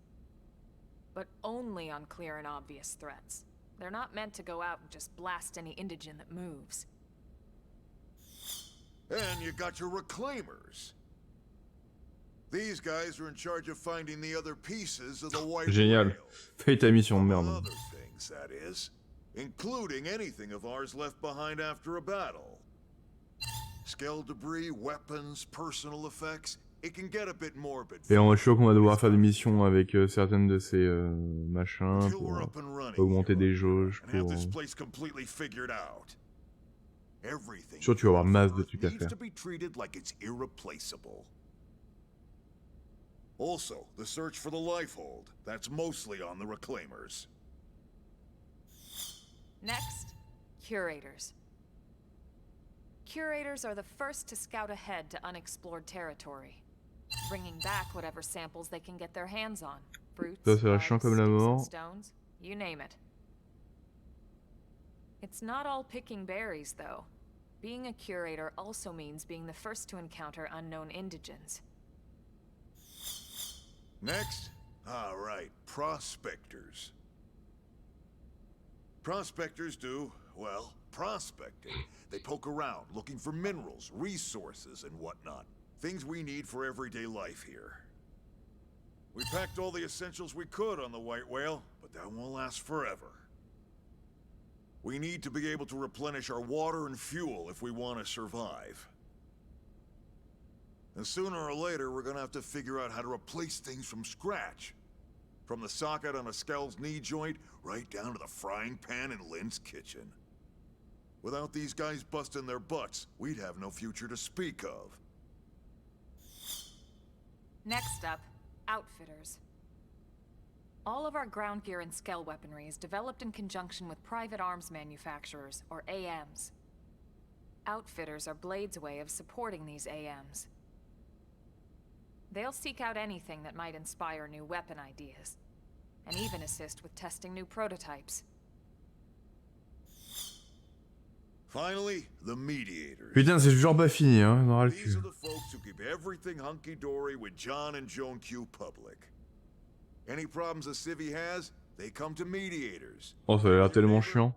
But only on clear and obvious threats. They're not meant to go out and just blast any indigene that moves. And you got your reclaimers. These guys are in charge of finding the other pieces of the White Génial. Whale. Fais ta mission de Among merde. other things, that is. Including anything of ours left behind after a battle. Skell debris, weapons, personal effects. It can get a bit morbid. Et je suis sûr qu'on va devoir faire des missions avec certaines de ces machins Until pour we're up and running augmenter here des on Mira jauges, and have pour... this place completely figured out. Everything Sûr, tu vas avoir masse de Earth trucs à needs faire. to be treated like it's irreplaceable. Also, the search for the Lifehold. That's mostly on the Reclaimers. Next, curators. Curators are the first to scout ahead to unexplored territory, bringing back whatever samples they can get their hands on. Fruits, Ça va chiant bugs, comme la sticks and mort. stones, you name it. It's not all picking berries, though. Being a curator also means being the first to encounter unknown indigens. Next? Alright, prospectors. Prospectors do, well, prospecting. They poke around, looking for minerals, resources, and whatnot. Things we need for everyday life here. We packed all the essentials we could on the White Whale, but that won't last forever. We need to be able to replenish our water and fuel if we want to survive. And sooner or later, we're gonna have to figure out how to replace things from scratch. From the socket on a Skell's knee joint, right down to the frying pan in Lynn's kitchen. Without these guys busting their butts, we'd have no future to speak of. Next up, outfitters. All of our ground gear and Skell weaponry is developed in conjunction with private arms manufacturers, or AMs. Outfitters are Blade's way of supporting these AMs. They'll seek out anything that might inspire new weapon ideas, and even assist with testing new prototypes. Finally, the mediators. Putain, c'est toujours pas fini, hein. On aura le These cul. are the folks who keep everything hunky-dory with John and Joan Q public. Any problems a civvy has, they come to mediators. Oh, ça a l'air tellement chiant.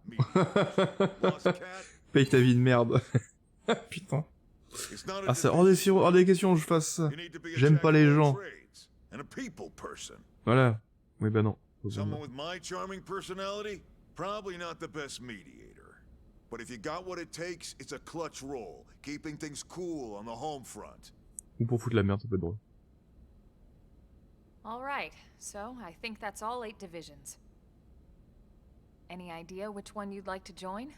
Lost cat? Paye ta vie de merde. Putain. It's not a Ah, c'est hors des questions que je fasse ça. You need to be a J'aime jack pas of les all gens. trades and a people person. Voilà. Oui, bah non. Someone with my charming personality, probably not the best mediator. But if you got what it takes, it's a clutch role, keeping things cool on the home front. Ou pour foutre la merde, ça peut être drôle. All right, so I think that's all 8 divisions. Any idea which one you'd like to join?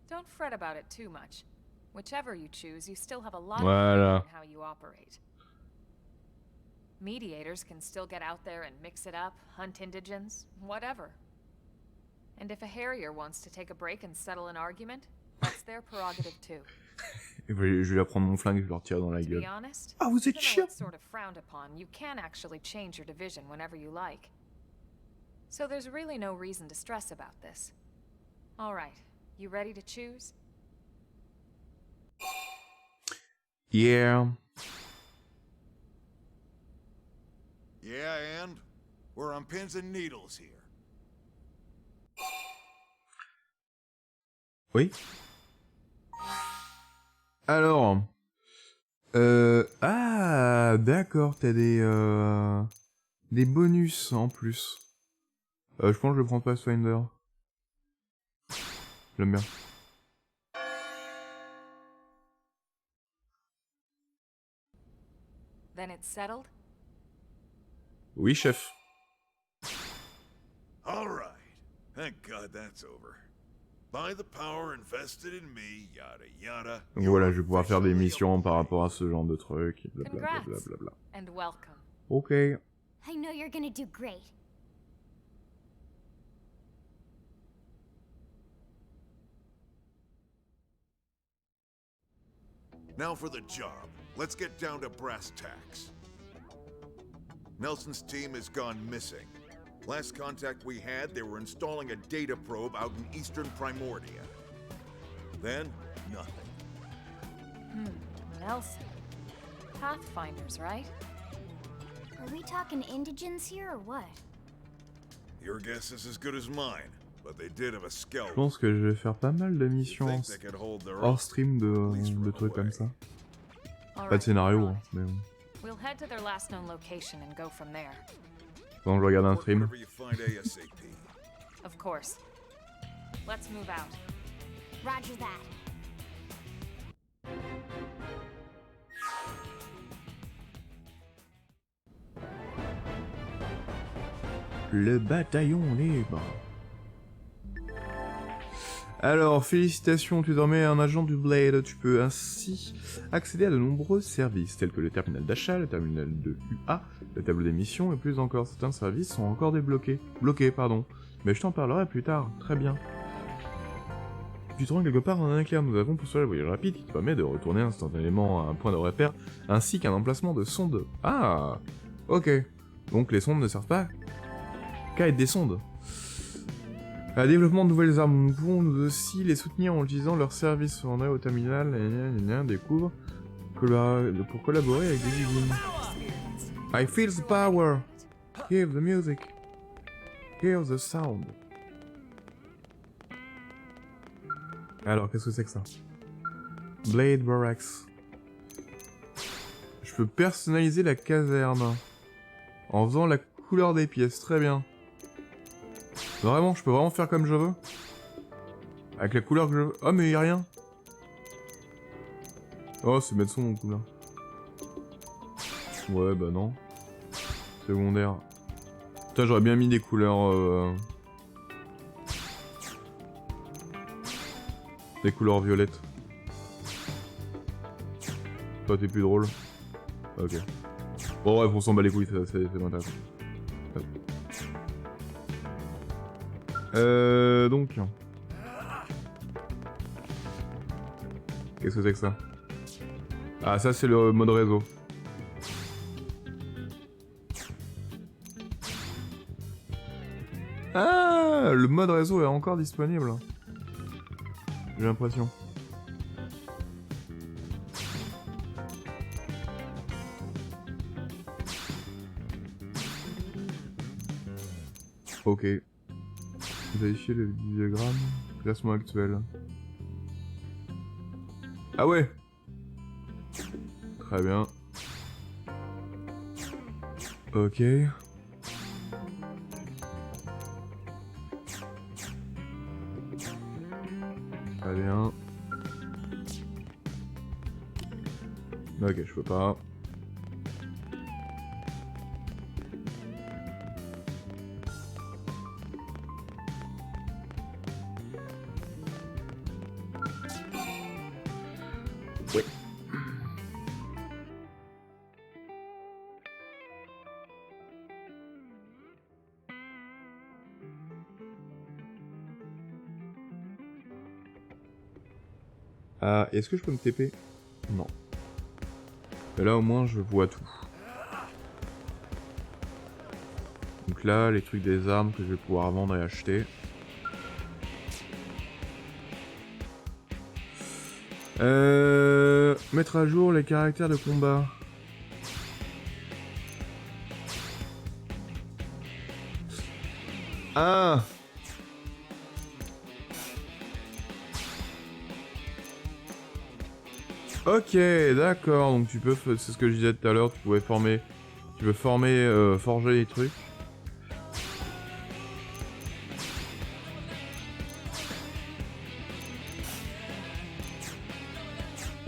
Don't fret about it too much. Whichever you choose, you still have a lot of Voilà. freedom in how you operate. Mediators can still get out there and mix it up, hunt indigens, whatever. And if a Harrier wants to take a break and settle an argument, that's their prerogative too. Et je vais leur prendre mon flingue et je vais leur tirer dans la To be gueule. honest, Ah, vous êtes even though chiant. it's sort of frowned upon, you can actually change your division whenever you like. So there's really no reason to stress about this. All right, you ready to choose? Yeah. Yeah, and we're on pins and needles here. Oui. Alors. Ah, d'accord, t'as des bonus en plus. Je pense que je prends pas Pathfinder. J'aime bien. Then it's settled? Oui, chef. All right. Thank God that's over. By the power invested in me, yada yada. Donc voilà, je vais pouvoir faire des missions par rapport à ce genre de trucs. Blablabla. Congrats, and welcome. Ok. I know you're gonna do great. Now for the job. Let's get down to brass tacks. Nelson's team has gone missing. Last contact we had, they were installing a data probe out in eastern Primordia. Then, nothing. Nelson. Pathfinders, right? Are we talking indigens here or what? Your guess is as good as mine, but they did have a Je skeleton. pense que je vais faire pas mal de missions Think they could hold their hors own. stream de trucs comme ça. All Pas de right, scénario, we're on hein, it. mais bon. We'll head to their last known location and go from there. Pendant que je regarde un Work stream. whatever you find ASAP. Of course. Let's move out. Roger that. Le bataillon libre. Alors, félicitations, tu es désormais un agent du Blade. Tu peux ainsi accéder à de nombreux services, tels que le terminal d'achat, le terminal de UA, le tableau des missions, et plus encore. Certains services sont encore débloqués. Bloqués, pardon. Mais je t'en parlerai plus tard. Très bien. Tu te rends quelque part dans un éclair. Nous avons pour cela le voyage rapide qui te permet de retourner instantanément à un point de repère, ainsi qu'un emplacement de sonde. Ah, ok. Donc les sondes ne servent pas qu'à être des sondes. À développement de nouvelles armes, nous pouvons nous aussi les soutenir en utilisant leurs services. On au terminal, découvre pour collaborer avec des usines. I feel the power. Hear the music. Hear the sound. Alors, qu'est-ce que c'est que ça? Blade Barracks. Je peux personnaliser la caserne. En faisant la couleur des pièces, très bien. Vraiment, je peux vraiment faire comme je veux? Avec la couleur que je veux? Oh, mais y'a rien. Oh, c'est mettre son couleur. Ouais, bah non. Secondaire. Putain, j'aurais bien mis des couleurs... Des couleurs violettes. Toi, t'es plus drôle. Ok. Bon, bref, on s'en bat les couilles, c'est m'intéresse. Donc... Qu'est-ce que c'est que ça? Ah, ça, c'est le mode réseau. Ah, le mode réseau est encore disponible. J'ai l'impression. Ok. Vérifier le diagramme. Classement actuel. Ah ouais. Très bien. Ok. Très bien. Ok, je peux pas. Oui. Ah, est-ce que je peux me TP? Non. Et là, au moins, je vois tout. Donc là, les trucs des armes que je vais pouvoir vendre et acheter. Mettre à jour les caractères de combat. Ah! Ok, d'accord, donc tu peux, c'est ce que je disais tout à l'heure, tu peux former, forger des trucs.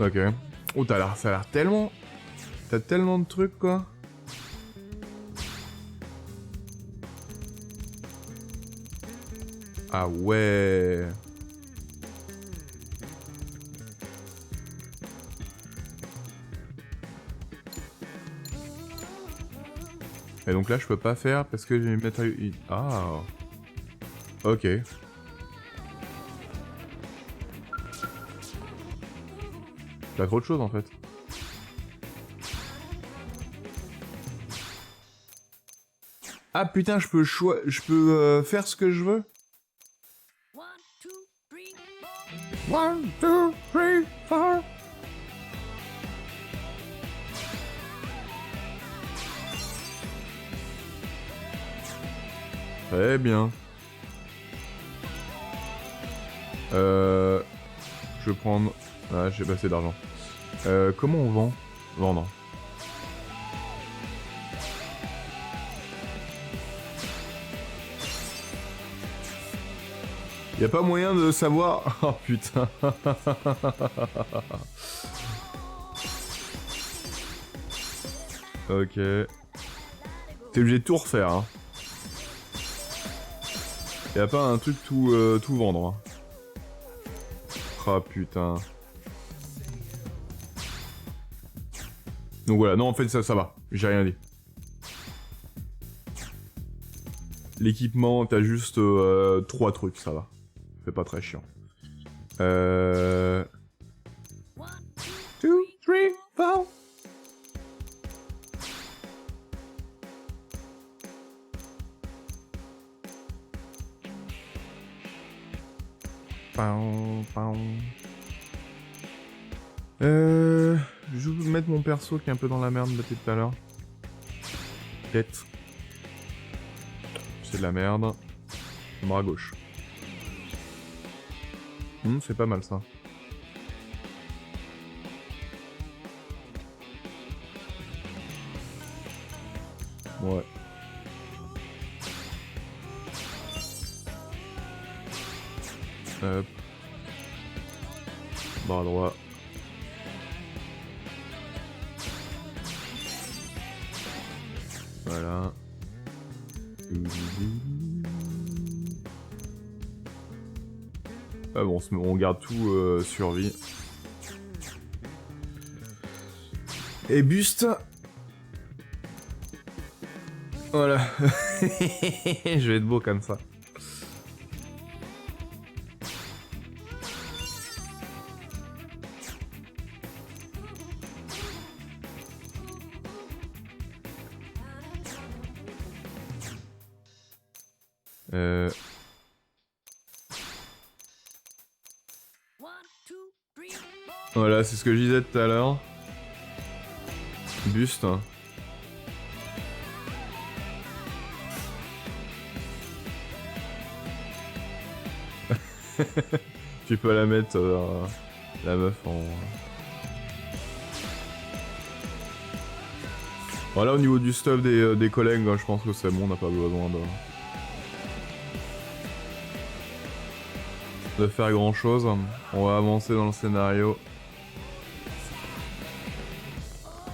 Ok. Oh, ça a l'air tellement... T'as tellement de trucs, quoi. Ah ouais. Et donc là, je peux pas faire parce que j'ai mes matériaux... Ah. Ok. T'as trop de choses en fait. Ah putain, je peux faire ce que je veux. 1, 2, 3, 4. Très bien. Je vais prendre... Ah, j'ai pas assez d'argent. Comment on vend? Vendre. Y a pas moyen de savoir... Oh putain. Ok. T'es obligé de tout refaire, hein. Y a pas un truc tout vendre. Hein. Ah putain. Donc voilà, non en fait ça va, j'ai rien dit. L'équipement, t'as juste 3 trucs, ça va. C'est pas très chiant. 2, 3, 4. Je vais mettre mon perso qui est un peu dans la merde depuis tout à l'heure. Tête. C'est de la merde. Bras gauche. C'est pas mal ça. Ouais. Hop. Bras droit. Voilà. Ah bon, on garde tout survie. Et buste. Voilà. Je vais être beau comme ça. Voilà, c'est ce que je disais tout à l'heure. Buste. Tu peux la mettre, la meuf en... Voilà, au niveau du stuff des collègues, je pense que c'est bon, on n'a pas besoin de faire grand chose. On va avancer dans le scénario.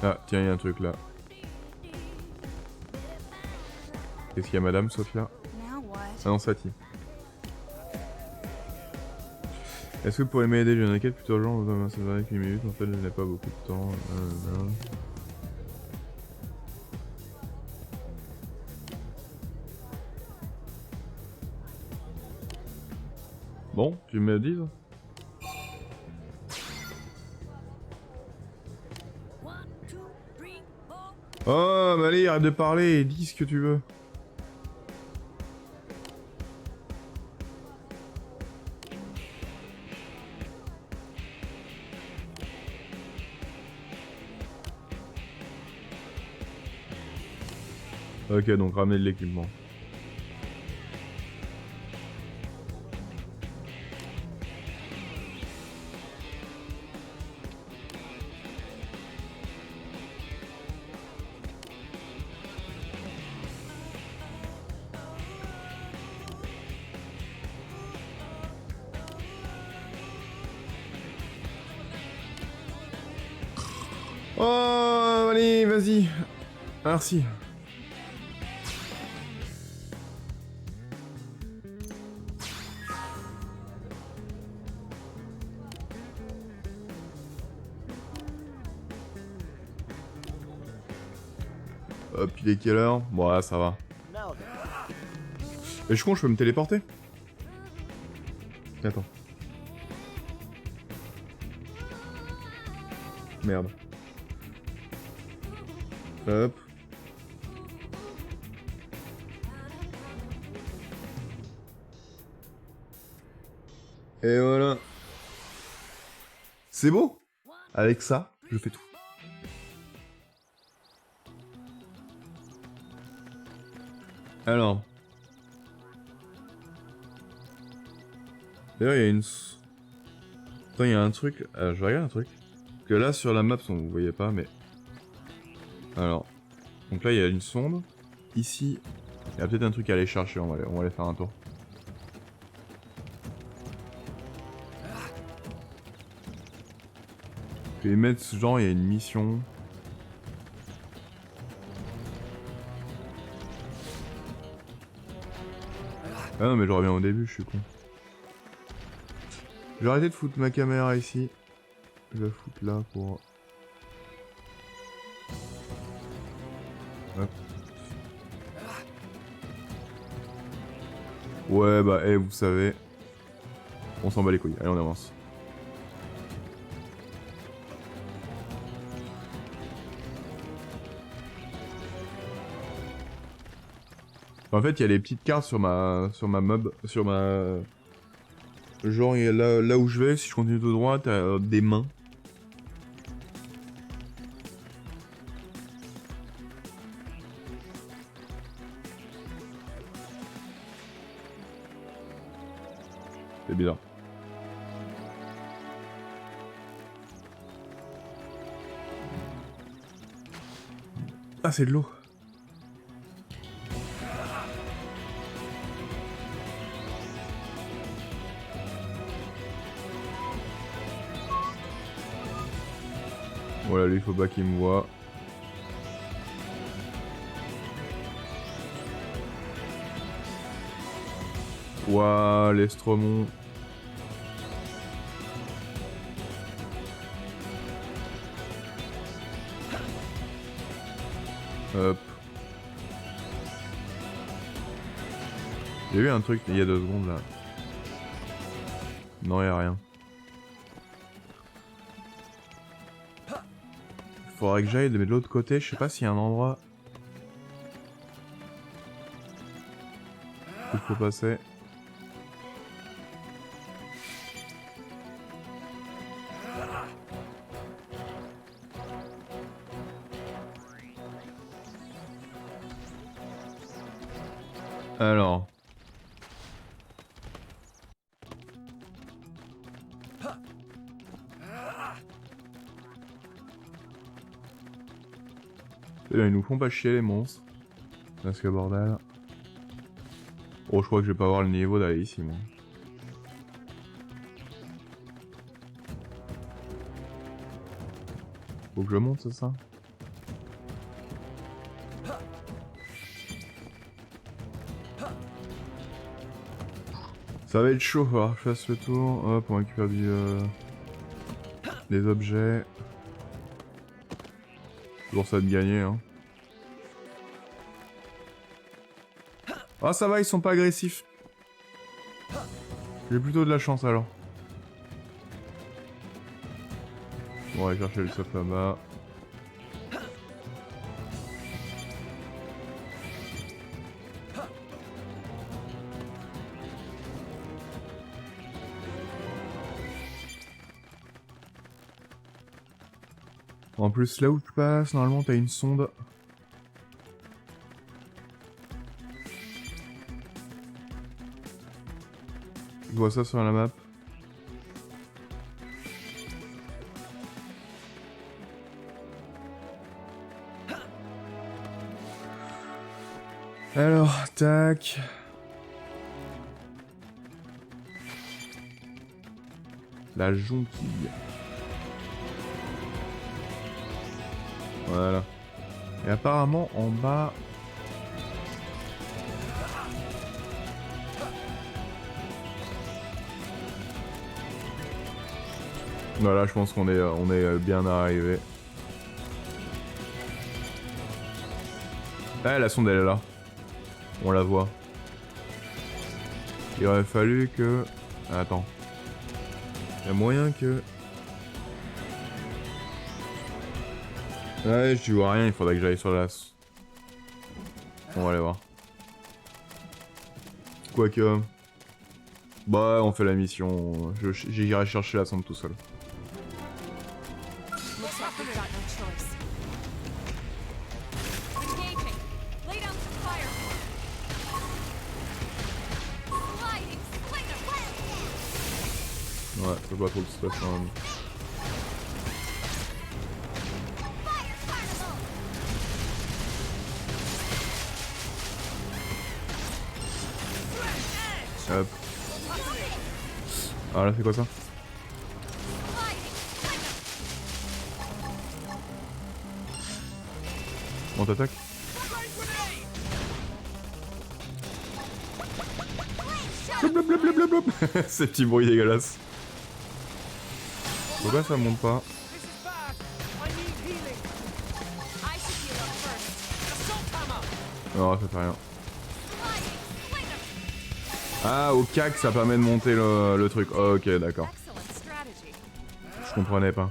Ah, tiens, il y a un truc là. Qu'est-ce qu'il y a, madame Sophia? Ah non, Sati. Est-ce que vous pourriez m'aider? J'ai une enquête plutôt urgente, c'est vrai que 8 minutes, en fait, je n'ai pas beaucoup de temps. Bon, tu me dis? Oh, mais allez, arrête de parler et dis ce que tu veux. Ok, donc ramener de l'équipement. Oh, allez, vas-y. Merci. Hop, il est quelle heure? Bon, ouais, ça va. Mais je suis con, je peux me téléporter? Attends. Merde. Hop. Et voilà. C'est beau. Avec ça, je fais tout. Alors. D'ailleurs, il y a une... Attends, il y a un truc... je regarde un truc. Que là, sur la map, vous voyez pas, mais... Alors. Donc là, il y a une sonde. Ici, il y a peut-être un truc à aller chercher. On va aller faire un tour. Je vais mettre ce genre, il y a une mission. Ah non, mais je reviens au début, je suis con. Je vais arrêter de foutre ma caméra ici. Je vais la foutre là pour... Hop. Ouais bah vous savez. On s'en bat les couilles. Allez on avance. En fait, il y a les petites cartes sur ma mob, sur ma... Genre, il y a là où je vais, si je continue tout droit, t'as des mains. C'est bizarre. Ah, c'est de l'eau. Voilà, lui, faut pas qu'il me voie. Ouah, l'Estremont. Hop. J'ai eu un truc il y a 2 secondes là. Non, y'a rien. Faudrait que j'aille de l'autre côté, je sais pas s'il y a un endroit où il faut passer. Alors. Ils nous font pas chier les monstres. Parce que bordel. Oh, je crois que je vais pas avoir le niveau d'aller ici, moi. Faut que je monte, c'est ça? Ça va être chaud, il va falloir que je fasse le tour. Hop, on récupère des objets. Toujours ça de gagner, hein. Ah, ça va, ils sont pas agressifs. J'ai plutôt de la chance alors. Bon, on va aller chercher le soft là-bas. En plus, là où tu passes, normalement, t'as une sonde. Je vois ça sur la map. Alors, tac. La jonquille. Voilà. Et apparemment, en bas... Voilà, je pense qu'on est bien arrivé. Ah, la sonde elle est là. On la voit. Il aurait fallu que... Attends. Il y a moyen que... Ouais, je vois rien, il faudrait que j'aille sur la... On va aller voir. Quoique... Bah, on fait la mission. J'irai chercher la sonde tout seul. Ouais, ça doit trop de stress quand même. Hop. Ah là, c'est quoi ça? On t'attaque? Blop blop blop blop blop. Ces petits bruits dégueulasses. Pourquoi ça monte pas? This is bad. I need healing. I should heal up first. Assault hammer. Non, ça fait rien. Sliding, slinger. Ah, au cac, ça permet de monter le truc. Oh, ok, d'accord. Excellent strategy. Je comprenais pas.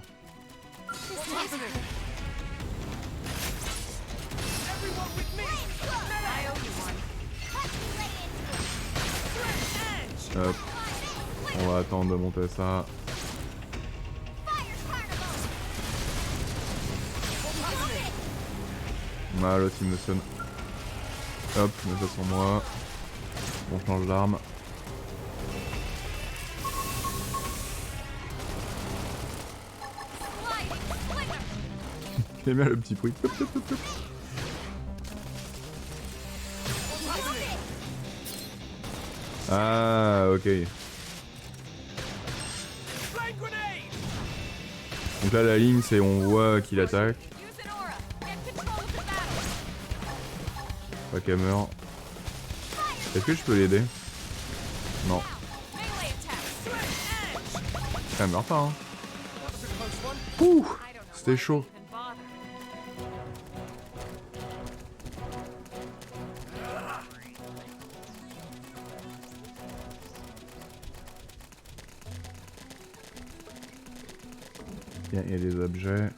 Everyone with me. I owe you one. Hop. On va attendre de monter ça. Ah, l'autre il me sonne. Hop, je mets ça sur moi. On change d'arme. J'aime bien le petit bruit. Top, top, top, top. Ah, ok. Flame grenade. Donc là la ligne c'est on voit qu'il attaque. Use an aura. Get control of the battle. Pas qu'elle meurt. Est-ce que je peux l'aider? Non. Melee attack. Elle meurt pas hein. That was a close one. Ouh, I don't know c'était why chaud. they even bother. Il y a des objets.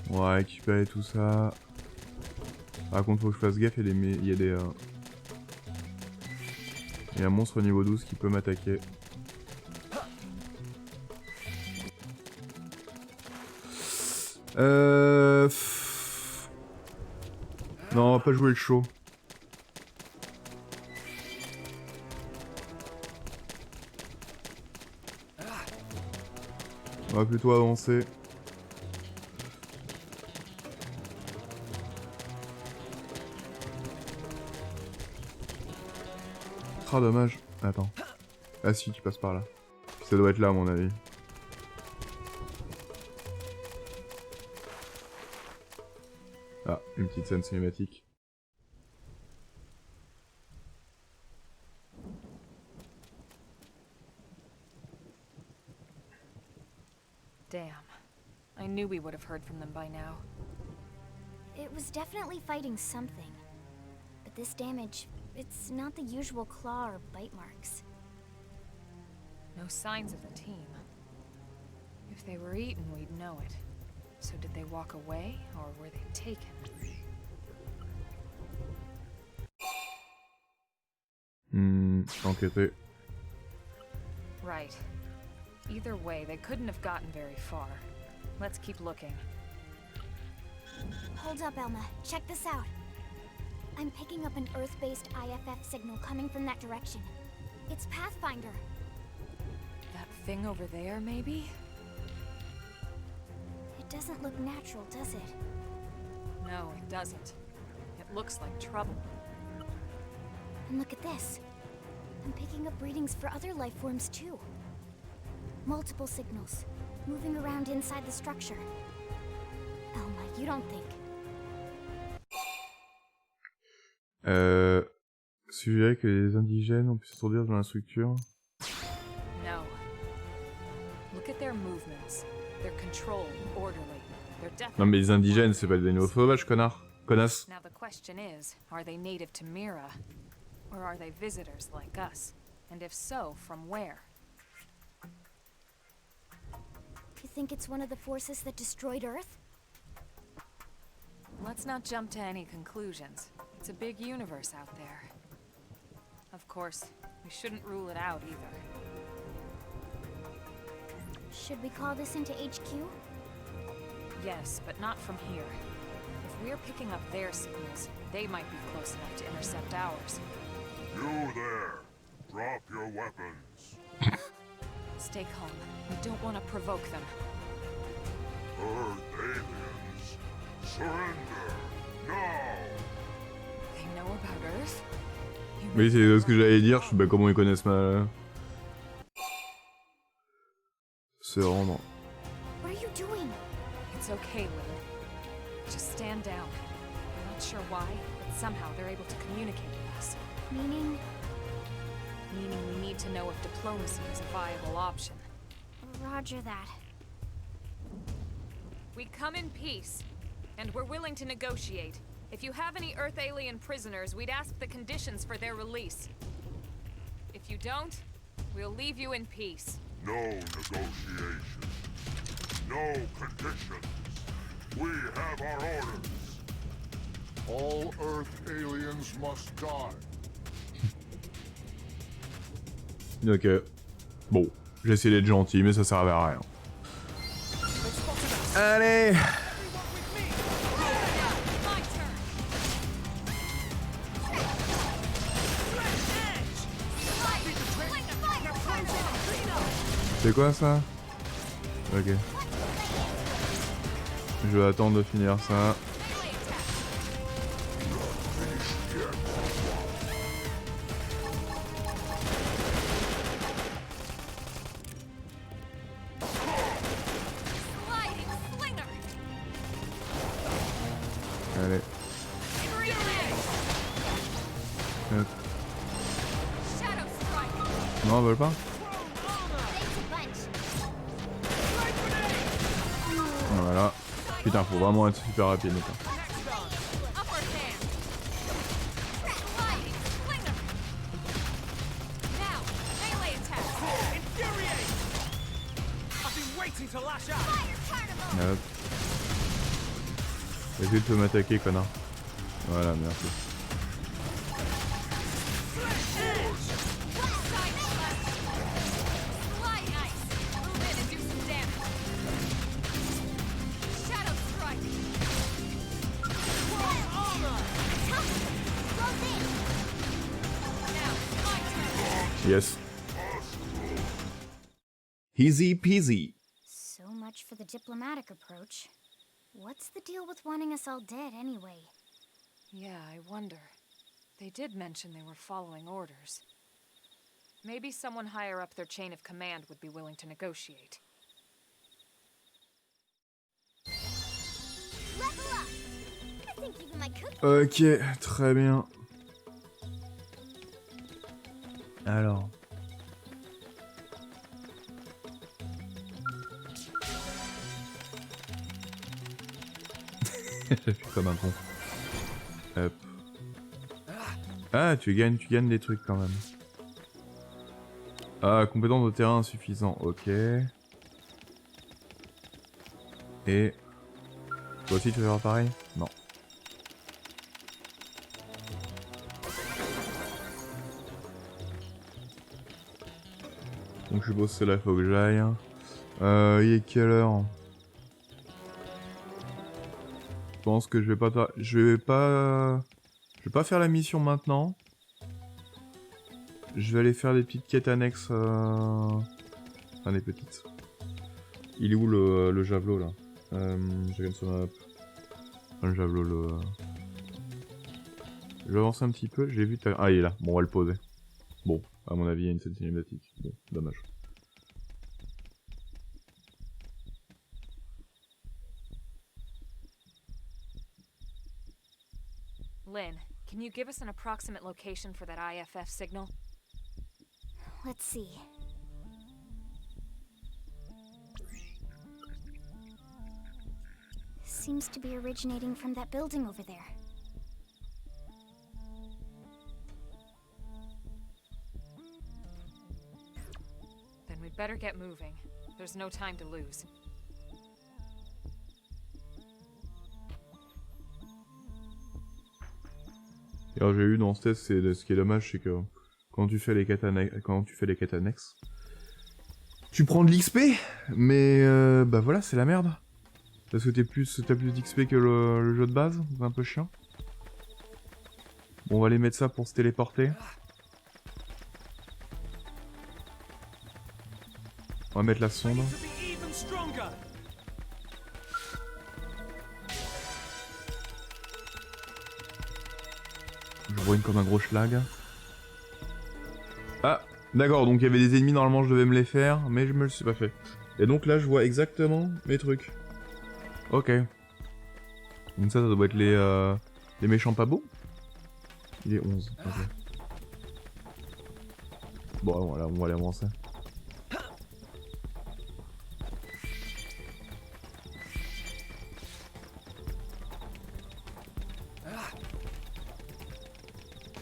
On va récupérer tout ça. Par contre faut que je fasse gaffe, il y a des... Il y a un monstre au niveau 12 qui peut m'attaquer. Non, on va pas jouer le show. On va plutôt avancer. Ah dommage. Attends. Ah si, tu passes par là. Ça doit être là à mon avis. Ah, une petite scène cinématique. Damn. I knew we would have heard from them by now. It was definitely fighting something. But this damage, it's not the usual claw or bite marks. No signs of the team. If they were eaten, we'd know it. So did they walk away, or were they taken? Enquêter. Right. Either way, they couldn't have gotten very far. Let's keep looking. Hold up, Elma. Check this out. I'm picking up an Earth-based IFF signal coming from that direction. It's Pathfinder. That thing over there, maybe? It doesn't look natural, does it? No, it doesn't. It looks like trouble. And look at this. I'm picking up readings for other life forms too. Multiple signals, moving around inside the structure. Elma, you don't think... Suggérer que les indigènes ont pu s'introduire dans la structure. No. Look at their movements. They're controlled, orderly. They're definitely... Non mais les indigènes, c'est pas des animaux sauvages, connard. Connasse. Now the question is, are they native to Mira? Or are they visitors like us? And if so, from where? You think it's one of the forces that destroyed Earth? Let's not jump to any conclusions. It's a big universe out there. Of course, we shouldn't rule it out either. Should we call this into HQ? Yes, but not from here. If we're picking up their signals, they might be close enough to intercept ours. You there! Drop your weapons. Stay calm. We don't want to provoke them. Earth aliens, surrender now! They know about Earth? You Oui, c'est ce que j'allais dire, je sais pas comment ils connaissent ma... Se rendre. What are you doing? It's okay, Lily. Just stand down. I'm not sure why, but somehow they're able to communicate with us. Meaning... meaning we need to know if diplomacy is a viable option. Roger that. We come in peace, and we're willing to negotiate. If you have any Earth alien prisoners, we'd ask the conditions for their release. If you don't, we'll leave you in peace. No negotiation. No conditions. We have our orders. All Earth aliens must die. Ok. Bon, j'ai essayé d'être gentil, mais ça servait à rien. Allez! My turn! C'est quoi ça? Ok. Je vais attendre de finir ça. Allez. Hop. Non, ils veulent pas? Voilà. Putain, faut vraiment être super rapide. Quoi. Hop. Est-ce que tu peux m'attaquer, connard? Voilà, merci. Yes. Easy peasy. So much for the diplomatic approach. What's the deal with wanting us all dead anyway? Yeah, I wonder. They did mention they were following orders. Maybe someone higher up their chain of command would be willing to negotiate. Level up! I think even my cookie... Ok, très bien. Alors. Je suis comme un con. Hop. Ah, tu gagnes des trucs quand même. Ah, compétence de terrain insuffisant, ok. Et... Toi aussi tu veux faire pareil? Non. Donc je suppose que c'est là, il faut que j'aille. Il est quelle heure? Je pense que je vais pas faire la mission maintenant. Je vais aller faire des petites quêtes annexes. Enfin des petites. Il est où le javelot là? Je regarde sur la map. Enfin, le javelot, Je vais avancer un petit peu, je l'ai vu. Ah il est là, bon on va le poser. Bon, à mon avis il y a une scène cinématique. Bon, dommage. Lynn, can you give us an approximate location for that IFF signal? Let's see. Seems to be originating from that building over there. Then we'd better get moving. There's no time to lose. Alors j'ai eu dans ce test, ce qui est dommage, c'est que quand tu fais les quêtes annexes, tu prends de l'XP, mais bah voilà, c'est la merde. Parce que t'as plus d'XP que le jeu de base, c'est un peu chiant. Bon, on va aller mettre ça pour se téléporter. On va mettre la sonde. Je ruine comme un gros schlag. Ah, d'accord, donc il y avait des ennemis, normalement je devais me les faire, mais je me le suis pas fait. Et donc là je vois exactement mes trucs. Ok. Donc ça doit être les méchants pas beaux. Il est 11, ok. Bon, voilà, on va aller avancer.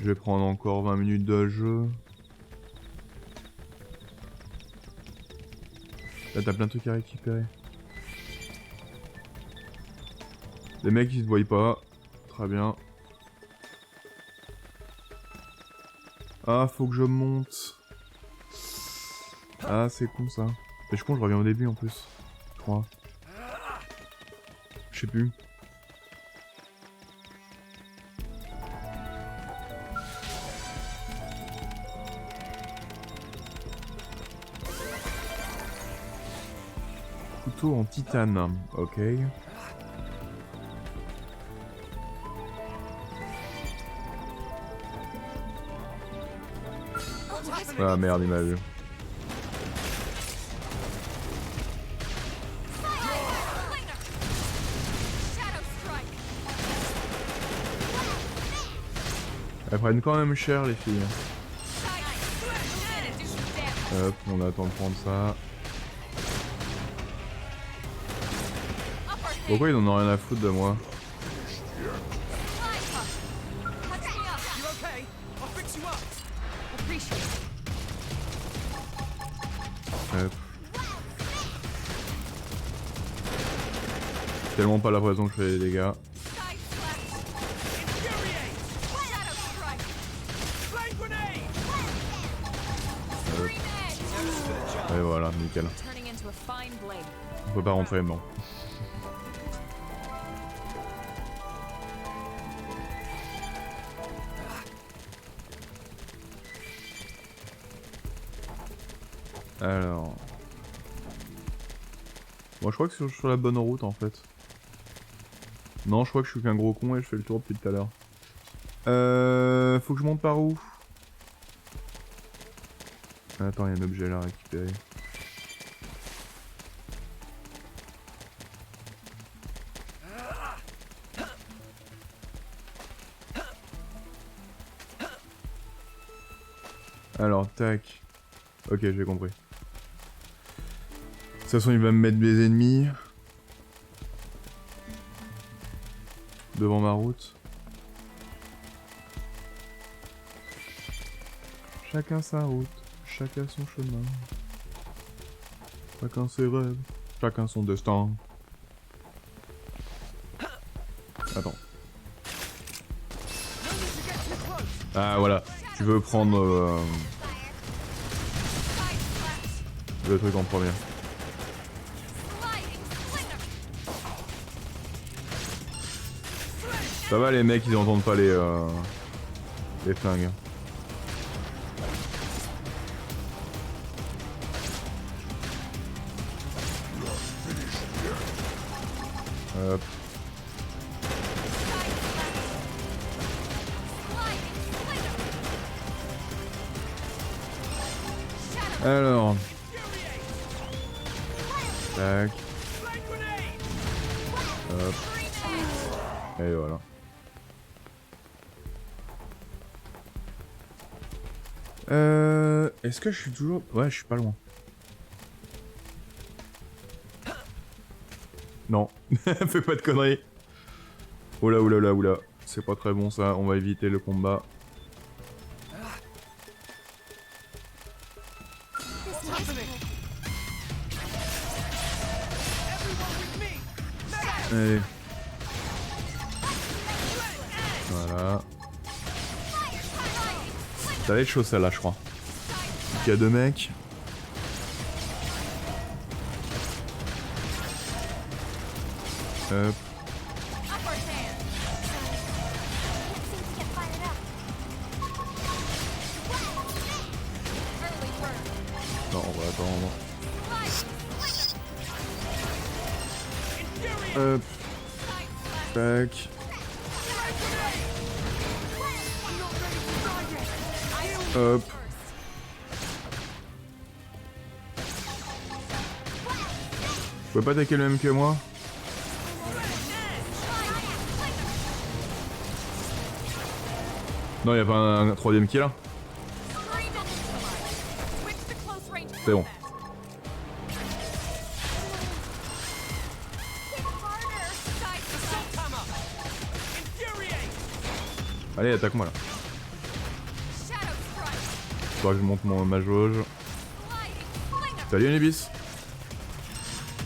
Je vais prendre encore 20 minutes de jeu. Là, t'as plein de trucs à récupérer. Les mecs, ils se voient pas. Très bien. Ah, faut que je monte. Ah, c'est con ça. Mais je suis con, je reviens au début en plus. Je crois. Je sais plus. Couteau en titane. Ok. Ah merde, il m'a vu. Elles prennent quand même cher les filles. Hop, on attend de prendre ça. Pourquoi ils en ont rien à foutre de moi? Hop. Tellement pas l'impression que je fais des dégâts. Et voilà, nickel. On peut pas rentrer, non. Alors... Moi je crois que je suis sur la bonne route en fait. Non, je crois que je suis qu'un gros con et je fais le tour depuis tout à l'heure. Faut que je monte par où? Attends, il y a un objet là à récupérer. Alors, tac. Ok, j'ai compris. De toute façon, il va me mettre des ennemis. Devant ma route. Chacun sa route, chacun son chemin. Chacun ses rêves, chacun son destin. Attends. Ah voilà, tu veux prendre le truc en premier. Ça va les mecs, ils entendent pas les flingues. Hop. Alors. Tac. Hop. Et voilà. Est-ce que je suis toujours... Ouais, je suis pas loin. Non. Fais pas de conneries. Oula, oula, oula, oula. C'est pas très bon ça, on va éviter le combat. Allez. Voilà. Ça va être chaud celle-là, je crois. Il y a deux mecs. Hop. Non, on va attendre. Hop. Tac. Hop. Vous pouvez pas attaquer le même que moi? Non, y'a pas un troisième qui est là? C'est bon. Allez, attaque-moi là. Faudra que je monte ma jauge. Salut Anubis.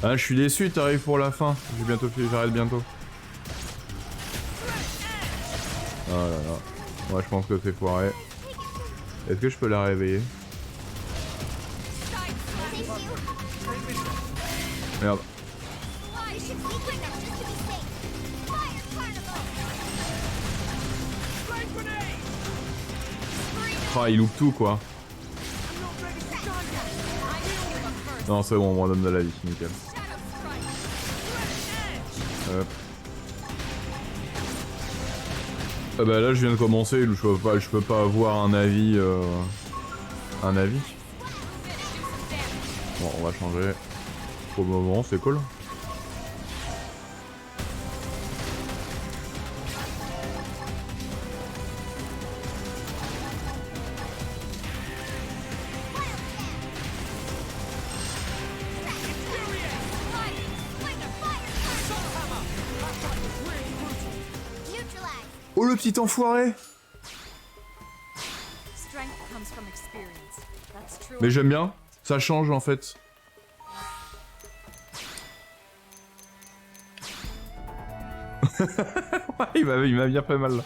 Ah, je suis déçu, t'arrives pour la fin. J'ai bientôt fini, j'arrête bientôt. Oh là là. Ouais, je pense que c'est foiré. Est-ce que je peux la réveiller? Merde. Ah, il loupe tout quoi. Non, c'est bon, on me donne de la vie, nickel. Hop. Ah bah là je viens de commencer, je peux pas avoir un avis. Un avis. Bon, on va changer. Pour le moment, c'est cool. Oh le petit enfoiré! Mais j'aime bien, ça change en fait. Ouais, il m'a bien fait mal là.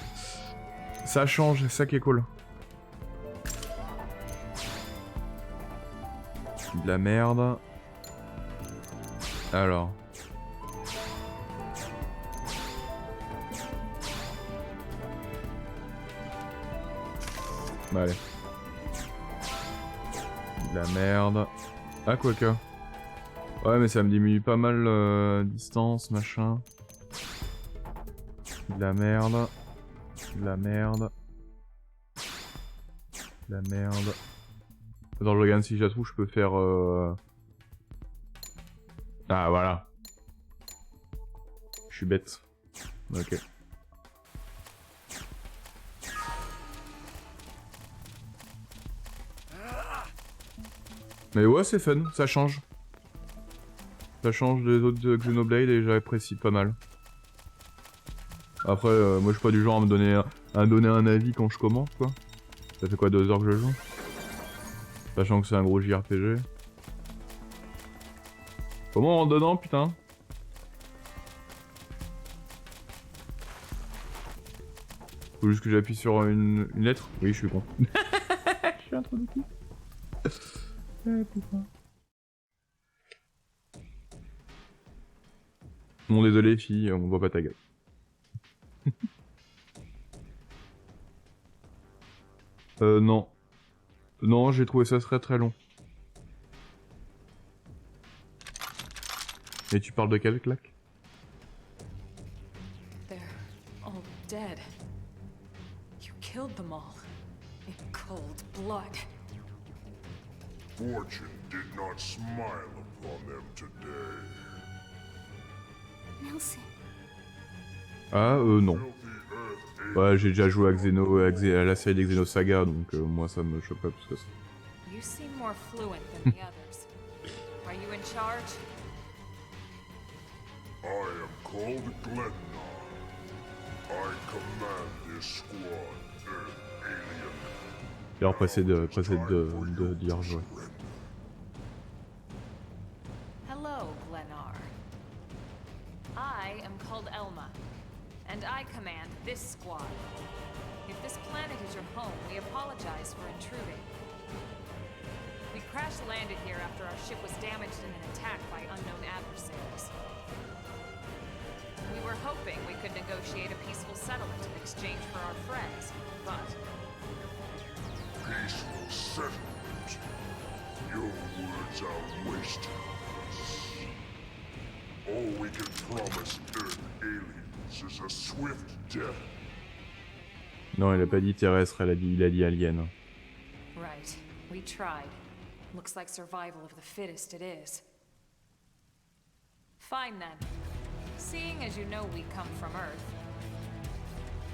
Ça change, c'est ça qui est cool. De la merde. Alors. Bah allez. De la merde. Ah quoique. Ouais mais ça me diminue pas mal distance, machin. De la merde. De la merde. De la merde. Attends, je regarde si je la trouve, je peux faire... Ah voilà. Je suis bête. Ok. Mais ouais, c'est fun, ça change. Ça change des autres de Xenoblade et j'apprécie pas mal. Après, moi je suis pas du genre à me donner un avis quand je commence, quoi. Ça fait quoi, 2 heures que je joue? Sachant que c'est un gros JRPG. Comment on rentre dedans, putain? Faut juste que j'appuie sur une lettre? Oui, je suis con. Je suis un trou de cul. Bon, désolé, fille, on voit pas ta gueule. Non. Non, j'ai trouvé ça très très long. Et tu parles de quelle claque? They're all dead. You killed them all. In cold blood. Fortune did not smile upon them today. Nelson. Ah, non. Filthy earth Ouais, j'ai déjà joué à la série des Xenosaga, donc moi ça me choque pas plus que ça. You seem more fluent than the others. Are you in charge? I am called Glennar. I command this squad, Earth Alien. Alors pressé de d'y rejouer. Hello, Glennar. I am called Elma, and I command this squad. If this planet is your home, we apologize for intruding. We crash-landed here after our ship was damaged in an attack by unknown adversaries. We were hoping we could negotiate a peaceful settlement in exchange for our friends, but... Peaceful settlement. Your words are wasted. All we can promise Earth aliens is a swift death. Non, il a pas dit terrestre, il a dit alien. Right. We tried. Looks like survival of the fittest it is. Fine then. Seeing as you know we come from Earth,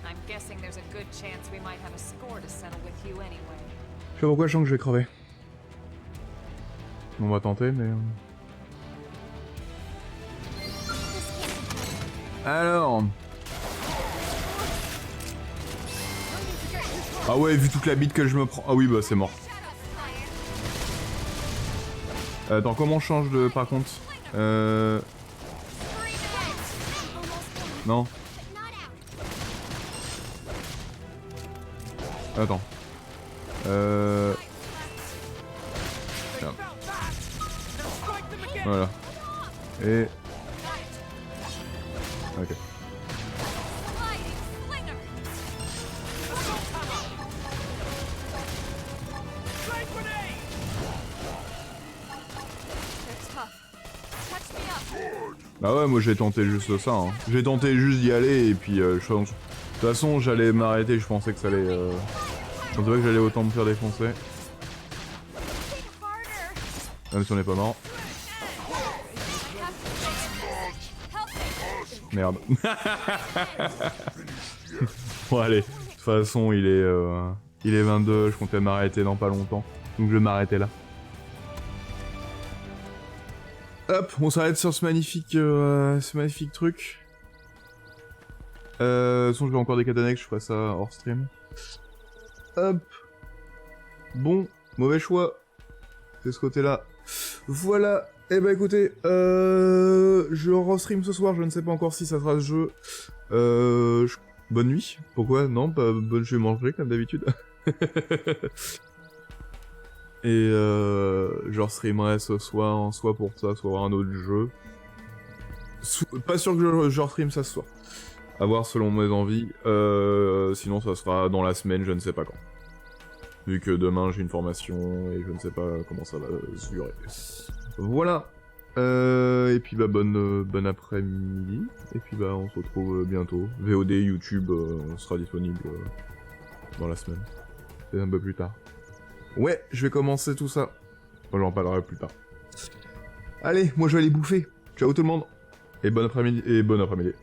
I'm guessing there's a good chance we might have a score to settle with you anyway. Je sais pas pourquoi je sens que je vais crever. On va tenter, mais... Alors... Ah ouais, vu toute la bite que je me prends... Ah oui, bah c'est mort. Attends, comment on change de... Par contre Non. Attends. Merde. Voilà. Et... Ok. Bah ouais, moi j'ai tenté juste ça. Hein. J'ai tenté juste d'y aller et puis de toute façon j'allais m'arrêter, je pensais que ça allait... Je pensais pas que j'allais autant me faire défoncer. Même si on est pas mort. Merde. Bon allez, de toute façon il est 22, je comptais m'arrêter dans pas longtemps. Donc je vais m'arrêter là. Hop, on s'arrête sur ce magnifique truc. De toute façon je vais encore décadenner que je ferai ça hors stream. Hop. Bon, mauvais choix. C'est ce côté-là. Voilà. Eh ben écoutez, je re-stream ce soir, je ne sais pas encore si ça sera ce jeu. Bonne nuit. Pourquoi? Non, pas bonne, je vais manger comme d'habitude. Et je re-streamerai ce soir, soit pour ça, soit un autre jeu. Pas sûr que je re-stream ça ce soir. À voir selon mes envies. Sinon ça sera dans la semaine, je ne sais pas quand. Vu que demain j'ai une formation et je ne sais pas comment ça va se durer. Voilà. Et puis bah bonne après-midi. Et puis bah on se retrouve bientôt. VOD, YouTube sera disponible dans la semaine. C'est un peu plus tard. Ouais, je vais commencer tout ça. Bon, j'en parlerai plus tard. Allez, moi je vais aller bouffer. Ciao tout le monde. Et bon après-midi.